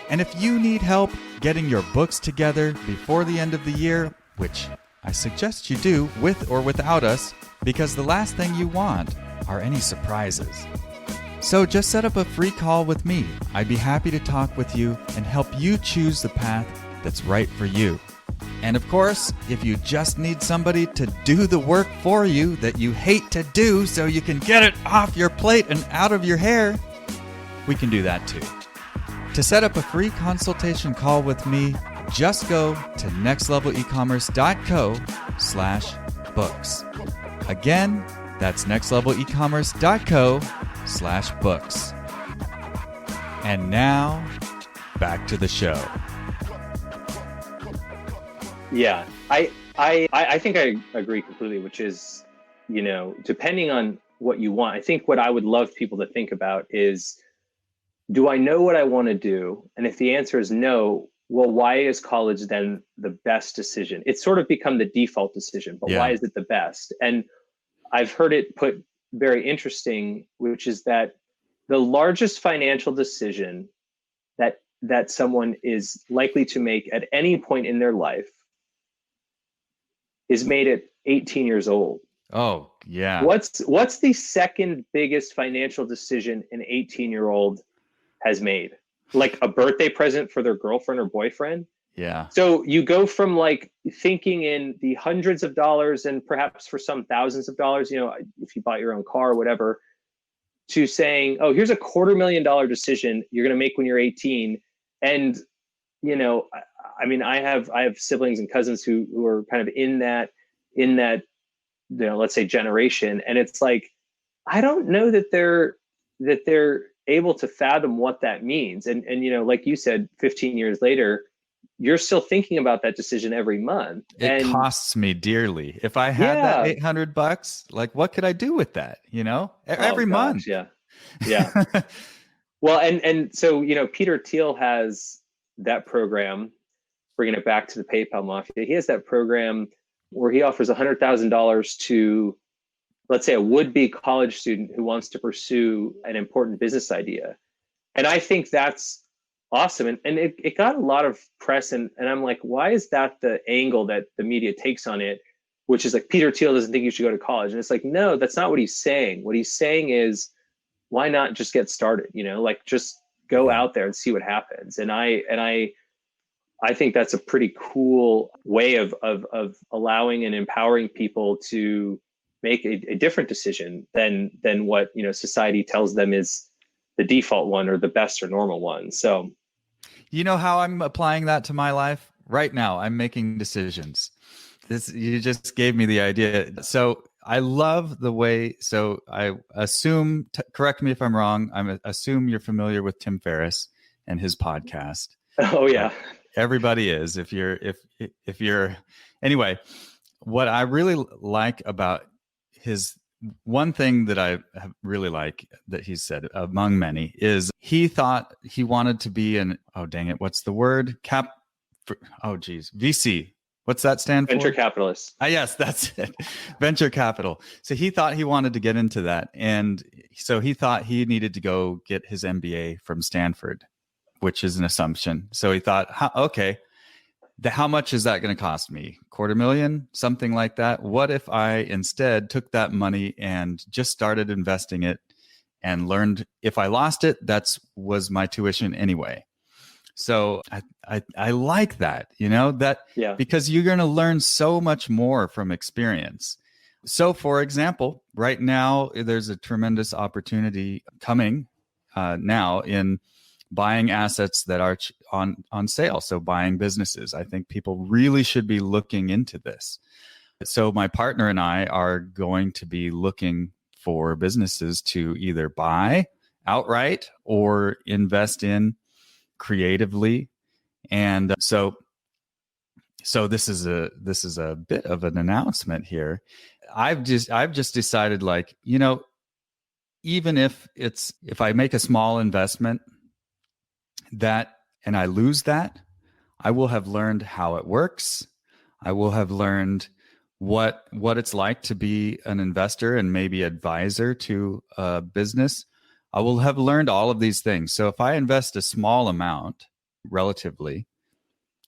And if you need help getting your books together before the end of the year, which I suggest you do with or without us, because the last thing you want are any surprises. So just set up a free call with me. I'd be happy to talk with you and help you choose the path that's right for you. And of course, if you just need somebody to do the work for you that you hate to do so you can get it off your plate and out of your hair, we can do that too. To set up a free consultation call with me, just go to nextlevelecommerce.co/books. Again, that's nextlevelecommerce.co/books. And now, back to the show. Yeah, I think I agree completely, which is, depending on what you want, I think what I would love people to think about is, do I know what I want to do? And if the answer is no, well, why is college then the best decision? It's sort of become the default decision, but why is it the best? And I've heard it put very interesting, which is that the largest financial decision that someone is likely to make at any point in their life is made at 18 years old. Oh, yeah. What's the second biggest financial decision an 18-year-old has made? Like a birthday present for their girlfriend or boyfriend? Yeah. So you go from like thinking in the hundreds of dollars and perhaps for some thousands of dollars, if you bought your own car or whatever, to saying, oh, here's a $250,000 decision you're going to make when you're 18. And, I have siblings and cousins who are kind of in that, let's say generation. And it's like, I don't know that they're able to fathom what that means. And like you said, 15 years later, you're still thinking about that decision every month. It costs me dearly. If I had that $800, like what could I do with that? Every month. Yeah. Well, and so, Peter Thiel has that program, bringing it back to the PayPal Mafia. He has that program where he offers $100,000 to, let's say, a would-be college student who wants to pursue an important business idea. And I think that's awesome. And it got a lot of press. And I'm like, why is that the angle that the media takes on it? Which is like, Peter Thiel doesn't think you should go to college. And it's like, no, that's not what he's saying. What he's saying is, why not just get started? Just go out there and see what happens. And I think that's a pretty cool way of allowing and empowering people to make a different decision than what society tells them is the default one or the best or normal one. So, how I'm applying that to my life right now? I'm making decisions. You just gave me the idea. So I love the way. So I assume. Correct me if I'm wrong. I assume you're familiar with Tim Ferriss and his podcast. Oh yeah, everybody is. If you're anyway, what I really like about his one thing that I really like that he said among many is he thought he wanted to be what's the word? VC. What's that stand for? Venture capitalist. Yes, that's it. Venture capital. So he thought he wanted to get into that. And so he thought he needed to go get his MBA from Stanford, which is an assumption. So he thought, okay, how much is that going to cost me? $250,000, something like that. What if I instead took that money and just started investing it and learned if I lost it, was my tuition anyway. So I like that, because you're going to learn so much more from experience. So for example, right now, there's a tremendous opportunity coming now in buying assets that are on sale. So buying businesses. I think people really should be looking into this. So my partner and I are going to be looking for businesses to either buy outright or invest in creatively. And so this is a bit of an announcement here. I've just decided, like, even if I make a small investment that and I lose that, I will have learned how it works. I will have learned what it's like to be an investor and maybe advisor to a business. I will have learned all of these things. So if I invest a small amount relatively,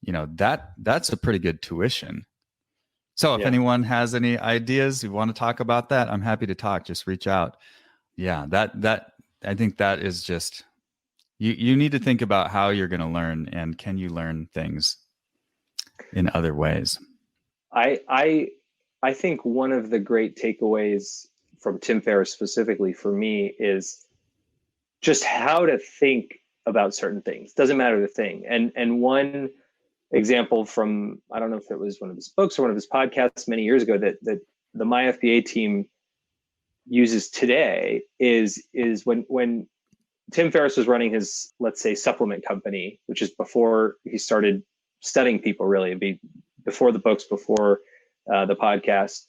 that's a pretty good tuition. So if anyone has any ideas, you want to talk about that, I'm happy to talk. Just reach out. Yeah, that I think that is just you need to think about how you're going to learn, and can you learn things in other ways. I think one of the great takeaways from Tim Ferriss specifically for me is just how to think about certain things. Doesn't matter the thing. And one example from, I don't know if it was one of his books or one of his podcasts many years ago that the MyFBA team uses today is when Tim Ferriss was running his, let's say, supplement company, which is before he started studying people, really. It'd be before the books, before the podcast.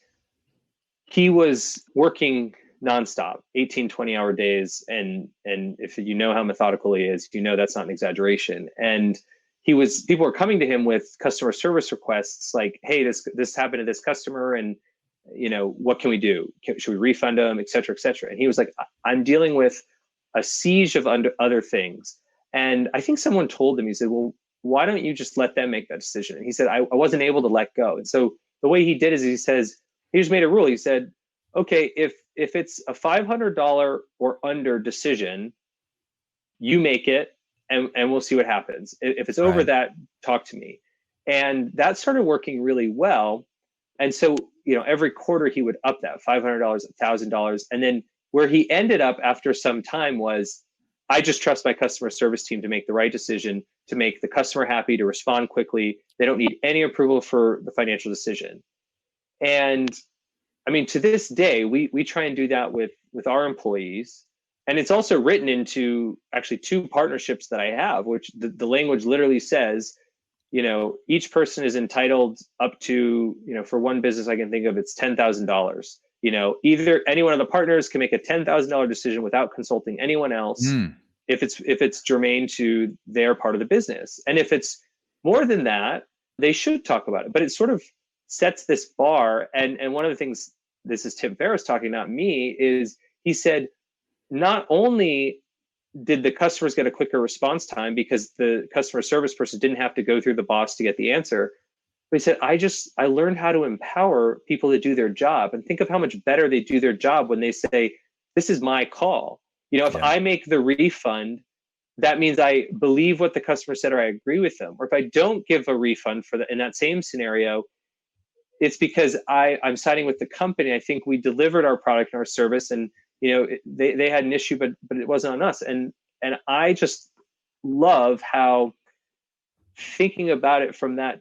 He was working nonstop, 18, 20-hour days. And if you know how methodical he is, that's not an exaggeration. And people were coming to him with customer service requests like, hey, this happened to this customer, and what can we do? Should we refund them, et cetera, et cetera? And he was like, I'm dealing with a siege of other things. And I think someone told him, he said, well, why don't you just let them make that decision? And he said, I wasn't able to let go. And so the way he did is he just made a rule. He said, okay, if it's a $500 or under decision, you make it and we'll see what happens. If it's over that, talk to me. And that started working really well. And so, every quarter he would up that $500, $1,000. And then where he ended up after some time was, I just trust my customer service team to make the right decision, to make the customer happy, to respond quickly. They don't need any approval for the financial decision. And I mean, to this day, we try and do that with our employees. And it's also written into actually 2 partnerships that I have, which the language literally says, each person is entitled up to, for one business I can think of, it's $10,000. Either any one of the partners can make a $10,000 decision without consulting anyone else if it's germane to their part of the business. And if it's more than that, they should talk about it. But it sort of sets this bar. And one of the things, this is Tim Ferriss talking, not me, is he said, not only did the customers get a quicker response time because the customer service person didn't have to go through the boss to get the answer, but he said, I learned how to empower people to do their job, and think of how much better they do their job when they say, this is my call. If I make the refund, that means I believe what the customer said or I agree with them. Or if I don't give a refund in that same scenario, it's because I'm siding with the company. I think we delivered our product and our service, and they had an issue, but it wasn't on us. And I just love how thinking about it from that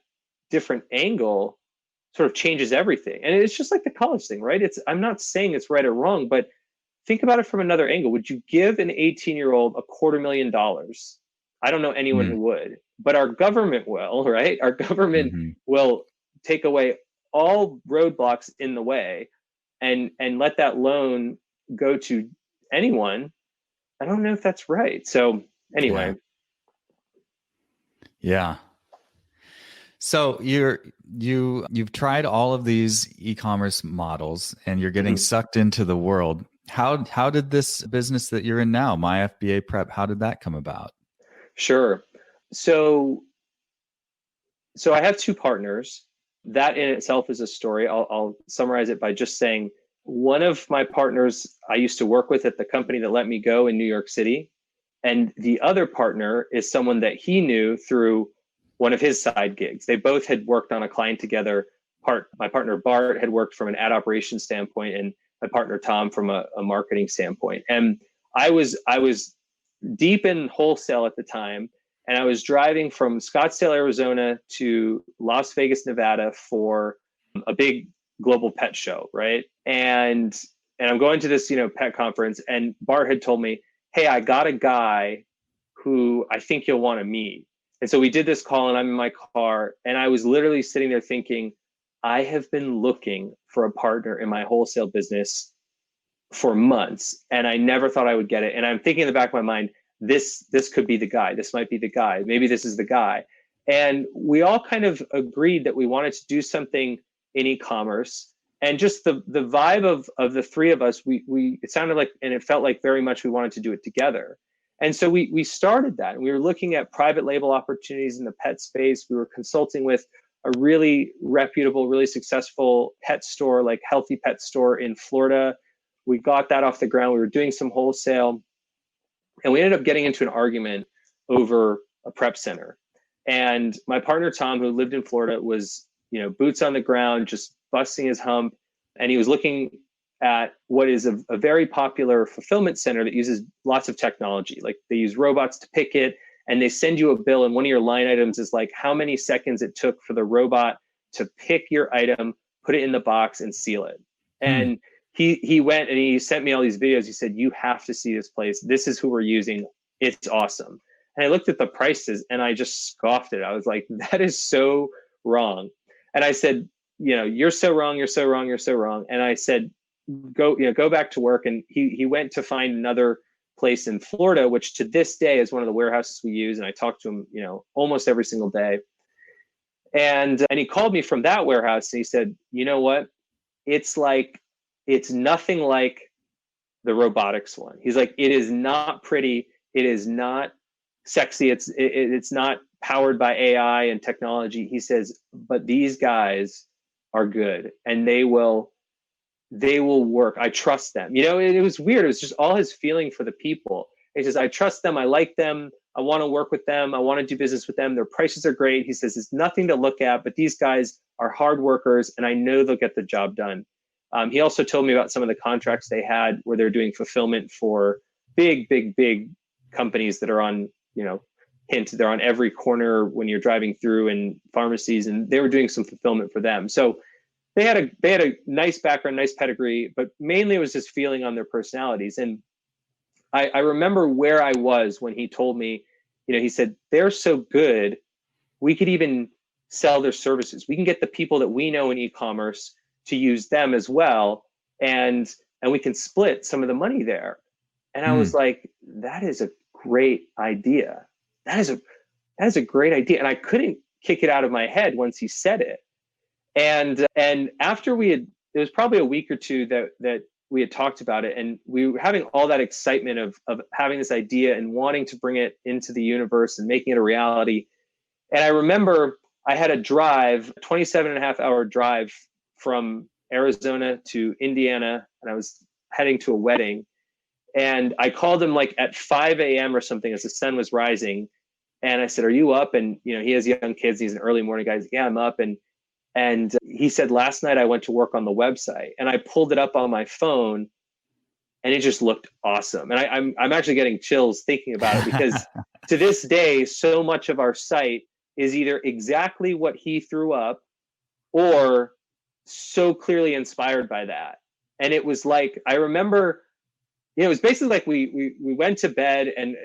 different angle sort of changes everything. And it's just like the college thing, right? I'm not saying it's right or wrong, but think about it from another angle. Would you give an 18-year-old $250,000? I don't know anyone who would, but our government will, right? Our government will take away all roadblocks in the way and let that loan go to anyone. I don't know if that's right. So anyway. Yeah. So you've tried all of these e-commerce models and you're getting sucked into the world. How did this business that you're in now, MyFBAPrep, how did that come about? Sure. So I have 2 partners. That in itself is a story. I'll summarize it by just saying, one of my partners I used to work with at the company that let me go in New York City. And the other partner is someone that he knew through one of his side gigs. They both had worked on a client together. My partner Bart had worked from an ad operations standpoint, and my partner Tom from a marketing standpoint. And I was deep in wholesale at the time, and I was driving from Scottsdale, Arizona to Las Vegas, Nevada for a big global pet show, right? And I'm going to this, pet conference, and Bart had told me, hey, I got a guy who I think you'll want to meet. And so we did this call, and I'm in my car, and I was literally sitting there thinking, I have been looking for a partner in my wholesale business for months, and I never thought I would get it. And I'm thinking in the back of my mind, this could be the guy. This might be the guy. Maybe this is the guy. And we all kind of agreed that we wanted to do something in e-commerce. And just the vibe of the three of us, it sounded like, and it felt like very much we wanted to do it together. And so we started that. And we were looking at private label opportunities in the pet space. We were consulting with a really reputable, really successful pet store, like Healthy Pet Store in Florida. We got that off the ground. We were doing some wholesale. And we ended up getting into an argument over a prep center. And my partner, Tom, who lived in Florida, was, boots on the ground, just busting his hump. And he was looking at what is a very popular fulfillment center that uses lots of technology. Like they use robots to pick it, and they send you a bill. And one of your line items is like how many seconds it took for the robot to pick your item, put it in the box, and seal it. And he went and he sent me all these videos. He said, you have to see this place. This is who we're using. It's awesome. And I looked at the prices and I just scoffed at it. I was like, that is so wrong. And I said, you're so wrong. You're so wrong. You're so wrong. And I said, go back to work. And he went to find another place in Florida, which to this day is one of the warehouses we use. And I talk to him, almost every single day. And he called me from that warehouse and he said, you know what? It's nothing like the robotics one. He's like, it is not pretty. It is not sexy. It's not powered by AI and technology. He says, but these guys are good and they will work. I trust them. It was weird. It was just all his feeling for the people. He says, I trust them. I like them. I want to work with them. I want to do business with them. Their prices are great. He says, it's nothing to look at, but these guys are hard workers and I know they'll get the job done. He also told me about some of the contracts they had where they're doing fulfillment for big companies that are on, they're on every corner when you're driving through in pharmacies, and they were doing some fulfillment for them. So they had a nice background, nice pedigree, but mainly it was just feeling on their personalities. And I remember where I was when he told me, he said, they're so good, we could even sell their services. We can get the people that we know in e-commerce to use them as well. And we can split some of the money there. And I was like, that is a great idea. That is a great idea. And I couldn't kick it out of my head once he said it. And after it was probably a week or two that we had talked about it, and we were having all that excitement of having this idea and wanting to bring it into the universe and making it a reality. And I remember I had a 27.5 hour drive from Arizona to Indiana, and I was heading to a wedding. And I called him like at 5 a.m. or something as the sun was rising. And I said, are you up? And, he has young kids. He's an early morning guy. He's like, yeah, I'm up. And he said, last night I went to work on the website, and I pulled it up on my phone and it just looked awesome. And I'm actually getting chills thinking about it because to this day, so much of our site is either exactly what he threw up or so clearly inspired by that. And it was like, I remember, it was basically like we went to bed, and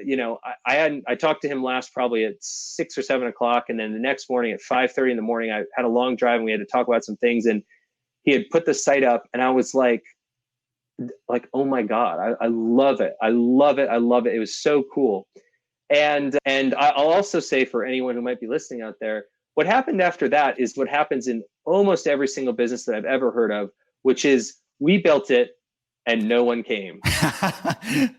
I talked to him last probably at 6 or 7 o'clock, and then the next morning at 5:30 in the morning I had a long drive and we had to talk about some things, and he had put the site up, and I was like oh my God, I love it. I love it. I love it. It was so cool. And I'll also say for anyone who might be listening out there, what happened after that is what happens in almost every single business that I've ever heard of, which is we built it and no one came.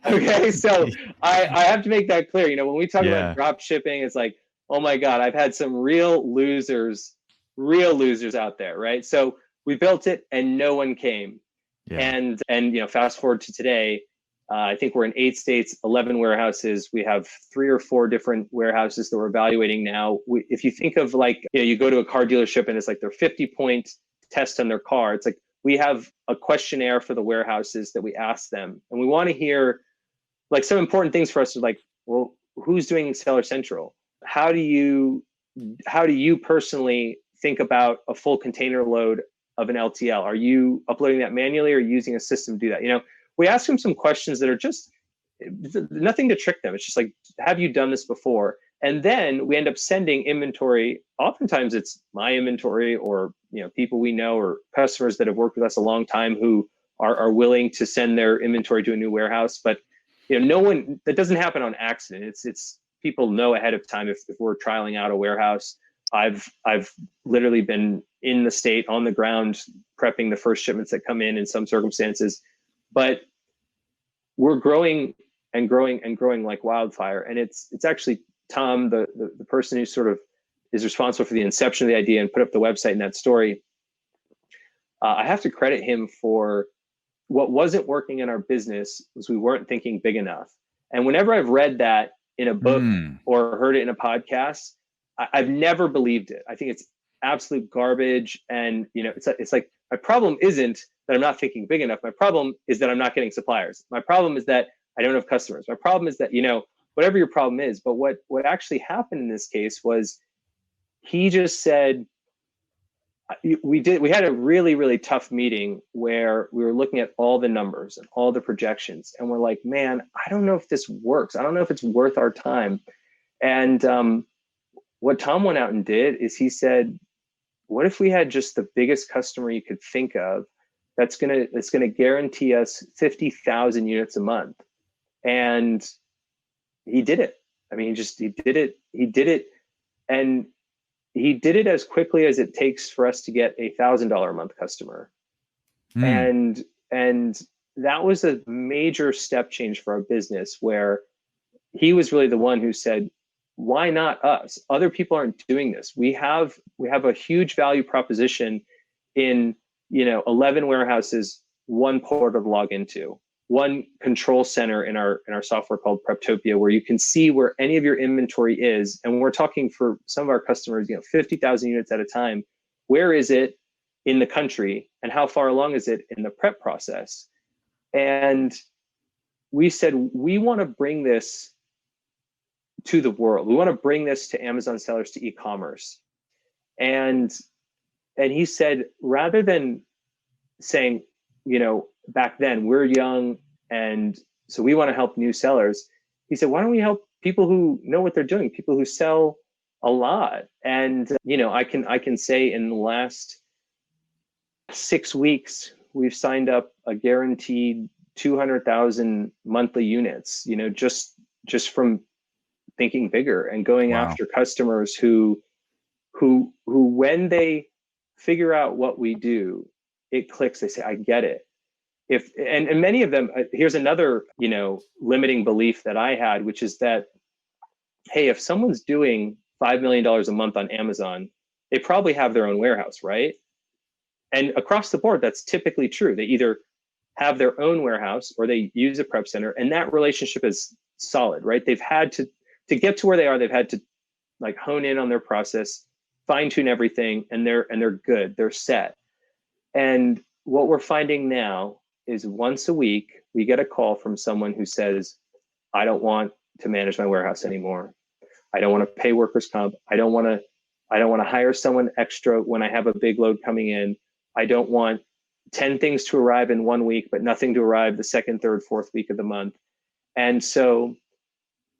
Okay, so I have to make that clear. When we talk about drop shipping, it's like, oh my God, I've had some real losers out there, right? So we built it and no one came. Yeah. And fast forward to today, I think we're in 8 states, 11 warehouses. We have 3 or 4 different warehouses that we're evaluating now. If you think of you go to a car dealership and it's like their 50-point test on their car, it's like we have a questionnaire for the warehouses that we ask them. And we want to hear some important things for us are well, who's doing Seller Central? How do you personally think about a full container load of an LTL? Are you uploading that manually or using a system to do that? We ask them some questions that are just nothing to trick them. It's just like, have you done this before? And then we end up sending inventory. Oftentimes it's my inventory or people we know or customers that have worked with us a long time who are willing to send their inventory to a new warehouse. But no one, that doesn't happen on accident. It's people know ahead of time if we're trialing out a warehouse. I've literally been in the state on the ground prepping the first shipments that come in some circumstances, but we're growing and growing and growing like wildfire. And it's actually Tom, the person who sort of is responsible for the inception of the idea and put up the website and that story. I have to credit him for what wasn't working in our business was we weren't thinking big enough. And whenever I've read that in a book or heard it in a podcast, I've never believed it. I think it's absolute garbage. And it's like my problem isn't that I'm not thinking big enough. My problem is that I'm not getting suppliers. My problem is that I don't have customers. My problem is that whatever your problem is. But what actually happened in this case was he just said, we had a really, really tough meeting where we were looking at all the numbers and all the projections. And we're like, man, I don't know if this works. I don't know if it's worth our time. And what Tom went out and did is he said, what if we had just the biggest customer you could think of that's gonna guarantee us 50,000 units a month? And he did it. I mean, he did it. And he did it as quickly as it takes for us to get $1,000 a month customer. And that was a major step change for our business, where he was really the one who said, why not us? Other people aren't doing this. We have a huge value proposition in 11 warehouses, one portal to log into, one control center in our software called Preptopia, where you can see where any of your inventory is. And we're talking for some of our customers, 50,000 units at a time. Where is it in the country, and how far along is it in the prep process? And we said, we want to bring this to the world. We want to bring this to Amazon sellers, to e-commerce. And he said, rather than saying, back then we're young and so we want to help new sellers, he said, why don't we help people who know what they're doing, people who sell a lot? And I can say in the last 6 weeks we've signed up a guaranteed 200,000 monthly units, just from thinking bigger and going after customers who when they figure out what we do, it clicks. They say, I get it. And many of them, here's another, limiting belief that I had, which is that, hey, if someone's doing $5 million a month on Amazon, they probably have their own warehouse, right? And across the board, that's typically true. They either have their own warehouse or they use a prep center, and that relationship is solid, right? They've had to get to where they are, they've had to hone in on their process, fine tune everything, and they're good, they're set. And what we're finding now is once a week, we get a call from someone who says, I don't want to manage my warehouse anymore. I don't want to pay workers' comp. I don't want to hire someone extra when I have a big load coming in. I don't want 10 things to arrive in 1 week, but nothing to arrive the second, third, fourth week of the month. And so,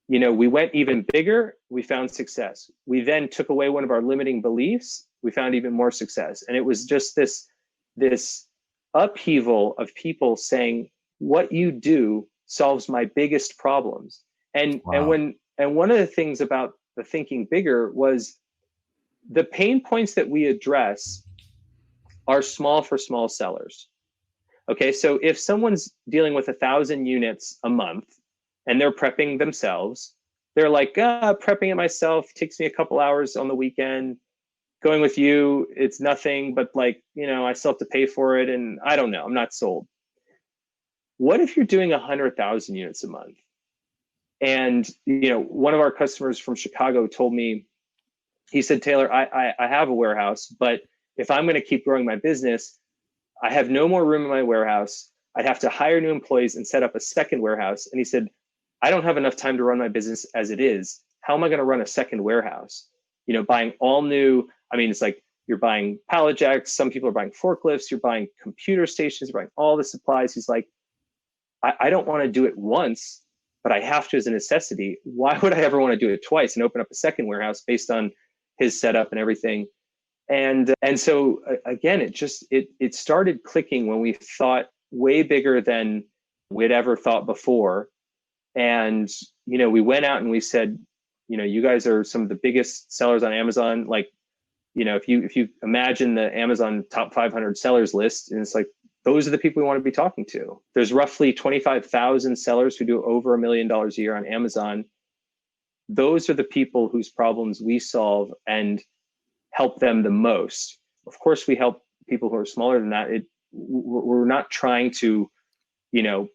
we went even bigger, we found success. We then took away one of our limiting beliefs, we found even more success. And it was just this upheaval of people saying, what you do solves my biggest problems. And one of the things about the thinking bigger was the pain points that we address are small for small sellers. Okay, so if someone's dealing with 1,000 units a month and they're prepping themselves, they're like, prepping it myself takes me a couple hours on the weekend. Going with you, it's nothing, but I still have to pay for it. And I don't know, I'm not sold. What if you're doing 100,000 units a month? And, one of our customers from Chicago told me, he said, Taylor, I have a warehouse, but if I'm going to keep growing my business, I have no more room in my warehouse. I'd have to hire new employees and set up a second warehouse. And he said, I don't have enough time to run my business as it is. How am I going to run a second warehouse? Buying all new, it's like you're buying pallet jacks, some people are buying forklifts, you're buying computer stations, you're buying all the supplies. He's like, I don't want to do it once, but I have to as a necessity. Why would I ever want to do it twice and open up a second warehouse based on his setup and everything? And so again, it started clicking when we thought way bigger than we'd ever thought before. And, we went out and we said, you guys are some of the biggest sellers on Amazon. Like, if you imagine the Amazon top 500 sellers list, and it's like, those are the people we want to be talking to. There's roughly 25,000 sellers who do over $1 million a year on Amazon. Those are the people whose problems we solve and help them the most. Of course, we help people who are smaller than that. We're not trying to,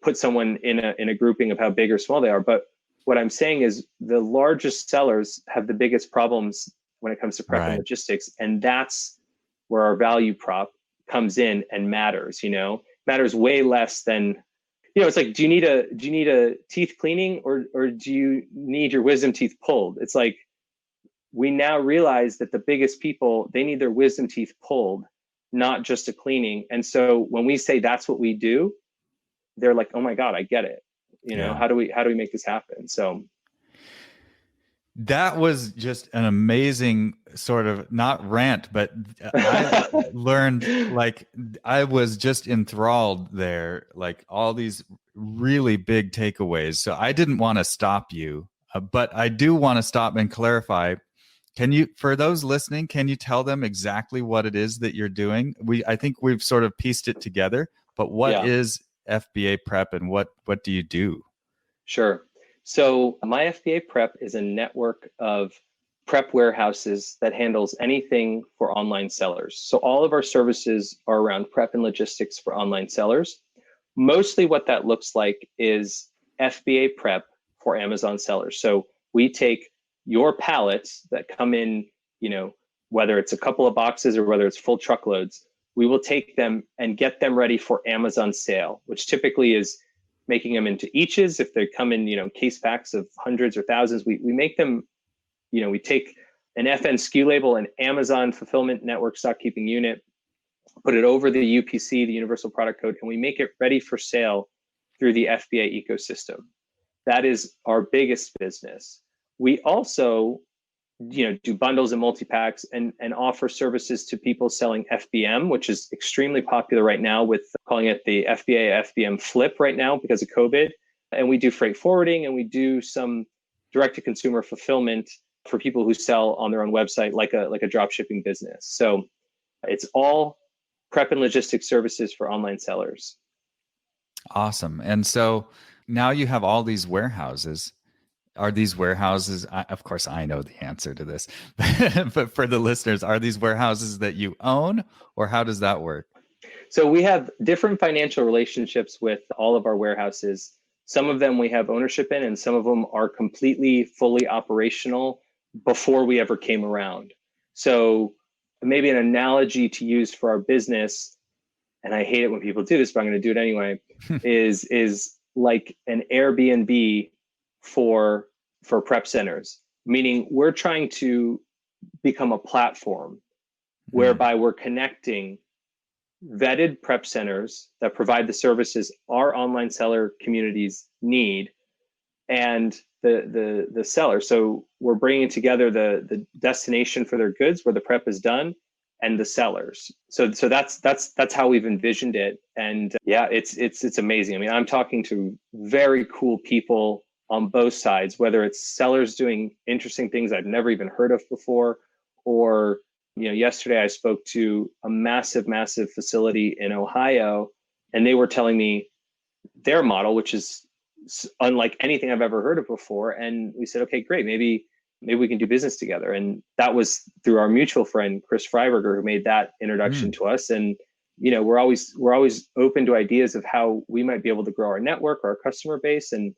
put someone in a grouping of how big or small they are. But what I'm saying is the largest sellers have the biggest problems when it comes to prep and logistics. And that's where our value prop comes in and matters, matters way less than, it's like, do you need a teeth cleaning or do you need your wisdom teeth pulled? It's like, we now realize that the biggest people, they need their wisdom teeth pulled, not just a cleaning. And so when we say that's what we do, they're like, oh my God, I get it. How do we make this happen? So that was just an amazing sort of, not rant, but I learned, like, I was just enthralled there, like all these really big takeaways. So I didn't want to stop you, but I do want to stop and clarify. Can you, for those listening, can you tell them exactly what it is that you're doing? I think we've sort of pieced it together, but what is MyFBAPrep and what do you do? Sure. So MyFBAPrep is a network of prep warehouses that handles anything for online sellers. So all of our services are around prep and logistics for online sellers. Mostly what that looks like is FBA prep for Amazon sellers. So we take your pallets that come in, whether it's a couple of boxes or whether it's full truckloads, we will take them and get them ready for Amazon sale, which typically is making them into eaches. If they come in, case packs of hundreds or thousands, we make them, we take an FN SKU label, an Amazon Fulfillment Network stock keeping unit, put it over the UPC, the Universal Product Code, and we make it ready for sale through the FBA ecosystem. That is our biggest business. We also, do bundles and multi-packs and offer services to people selling FBM, which is extremely popular right now, with calling it the FBA FBM flip right now because of COVID. And we do freight forwarding and we do some direct-to-consumer fulfillment for people who sell on their own website, like a drop shipping business. So it's all prep and logistics services for online sellers. Awesome. And so now you have all these warehouses. Are these warehouses, of course, I know the answer to this, but for the listeners, are these warehouses that you own, or how does that work? So we have different financial relationships with all of our warehouses. Some of them we have ownership in, and some of them are completely, fully operational before we ever came around. So maybe an analogy to use for our business, and I hate it when people do this, but I'm going to do it anyway, is like an Airbnb for prep centers, meaning we're trying to become a platform whereby we're connecting vetted prep centers that provide the services our online seller communities need and the seller. So we're bringing together the destination for their goods where the prep is done and the sellers. So that's how we've envisioned it. And it's amazing. I mean, I'm talking to very cool people on both sides, whether it's sellers doing interesting things I've never even heard of before, or, yesterday I spoke to a massive facility in Ohio, and they were telling me their model, which is unlike anything I've ever heard of before. And we said, okay, great, maybe we can do business together. And that was through our mutual friend, Chris Freiberger, who made that introduction to us. And, we're always open to ideas of how we might be able to grow our network, our customer base. And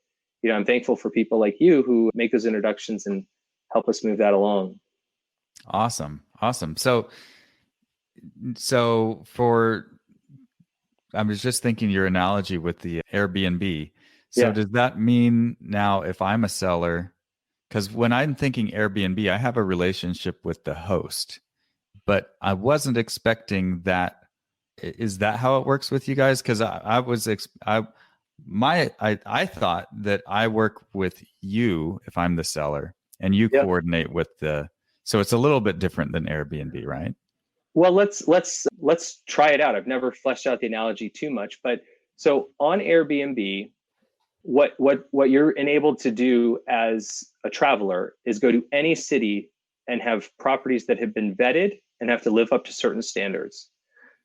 I'm thankful for people like you who make those introductions and help us move that along. Awesome. So I was just thinking your analogy with the Airbnb. So does that mean now if I'm a seller, because when I'm thinking Airbnb, I have a relationship with the host, but I wasn't expecting that. Is that how it works with you guys? Because I thought that I work with you if I'm the seller and you Yep. coordinate with so it's a little bit different than Airbnb, right? Well, let's try it out. I've never fleshed out the analogy too much, but so on Airbnb, what you're enabled to do as a traveler is go to any city and have properties that have been vetted and have to live up to certain standards.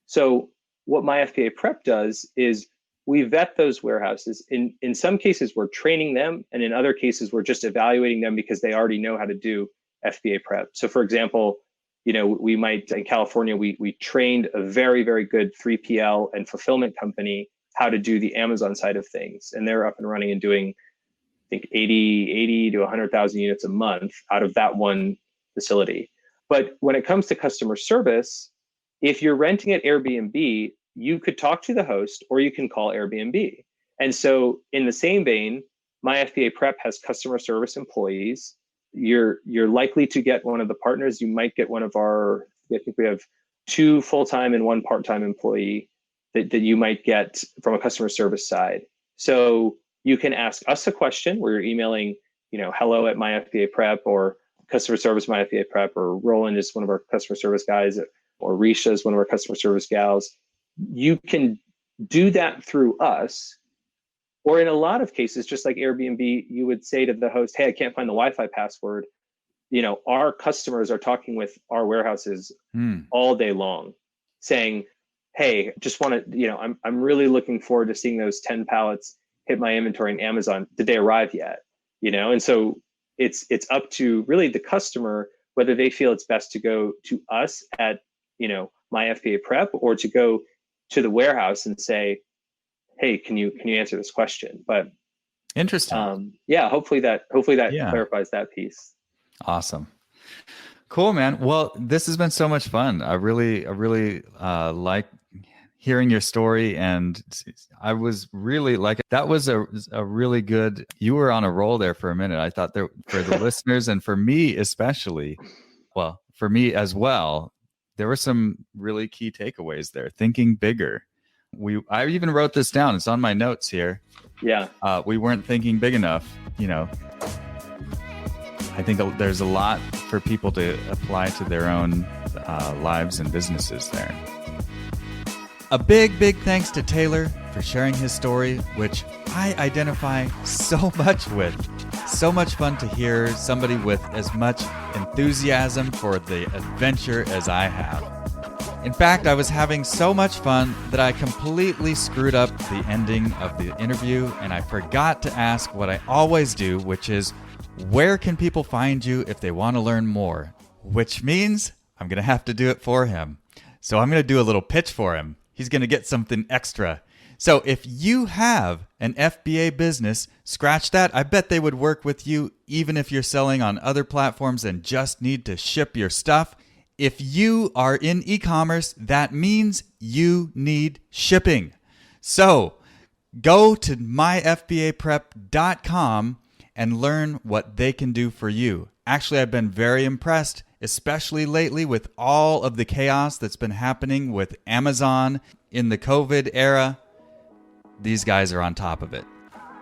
So what MyFBAPrep does is we vet those warehouses. In some cases, we're training them, and in other cases, we're just evaluating them because they already know how to do FBA prep. So for example, we might, in California, we trained a very, very good 3PL and fulfillment company how to do the Amazon side of things. And they're up and running and doing, I think, 80 to 100,000 units a month out of that one facility. But when it comes to customer service, if you're renting at Airbnb, you could talk to the host or you can call Airbnb. And so in the same vein, MyFBAPrep has customer service employees. You're likely to get one of the partners. You might get one of I think we have 2 full-time and 1 part-time employee that you might get from a customer service side. So you can ask us a question where you're emailing, hello at MyFBAPrep or customer service MyFBAPrep, or Roland is one of our customer service guys, or Risha is one of our customer service gals. You can do that through us. Or in a lot of cases, just like Airbnb, you would say to the host, hey, I can't find the Wi-Fi password. Our customers are talking with our warehouses all day long saying, hey, just want to, I'm really looking forward to seeing those 10 pallets hit my inventory in Amazon. Did they arrive yet? And so it's up to really the customer, whether they feel it's best to go to us at, MyFBAPrep, or to go to the warehouse and say, hey, can you answer this question? But interesting. Hopefully that clarifies that piece. Awesome. Cool, man. Well, this has been so much fun. I really like hearing your story, and I was really that was a really good, you were on a roll there for a minute. I thought that for the listeners and for me especially, well, for me as well, there were some really key takeaways there. Thinking bigger. I even wrote this down. It's on my notes here. Yeah. We weren't thinking big enough. I think there's a lot for people to apply to their own lives and businesses there. A big thanks to Taylor for sharing his story, which I identify so much with. So much fun to hear somebody with as much enthusiasm for the adventure as I have. In fact, I was having so much fun that I completely screwed up the ending of the interview, and I forgot to ask what I always do, which is, where can people find you if they want to learn more? Which means I'm going to have to do it for him. So I'm going to do a little pitch for him. He's going to get something extra. So if you have an FBA business, scratch that. I bet they would work with you even if you're selling on other platforms and just need to ship your stuff. If you are in e-commerce, that means you need shipping. So go to myfbaprep.com and learn what they can do for you. Actually, I've been very impressed, especially lately with all of the chaos that's been happening with Amazon in the COVID era. These guys are on top of it.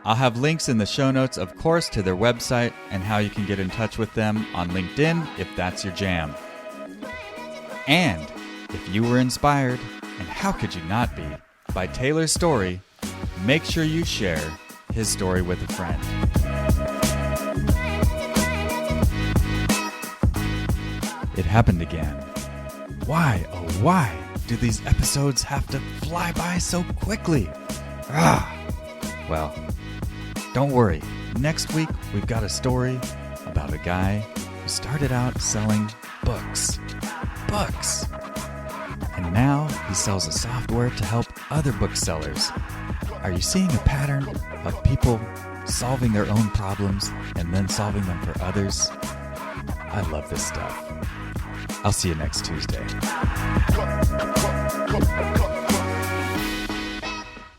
I'll have links in the show notes, of course, to their website and how you can get in touch with them on LinkedIn if that's your jam. And if you were inspired, and how could you not be, by Taylor's story, make sure you share his story with a friend. It happened again. Why, oh why, do these episodes have to fly by so quickly? Well, don't worry. Next week, we've got a story about a guy who started out selling books. And now he sells a software to help other booksellers. Are you seeing a pattern of people solving their own problems and then solving them for others? I love this stuff. I'll see you next Tuesday.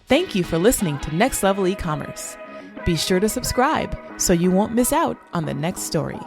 Thank you for listening to Next Level E-Commerce. Be sure to subscribe so you won't miss out on the next story.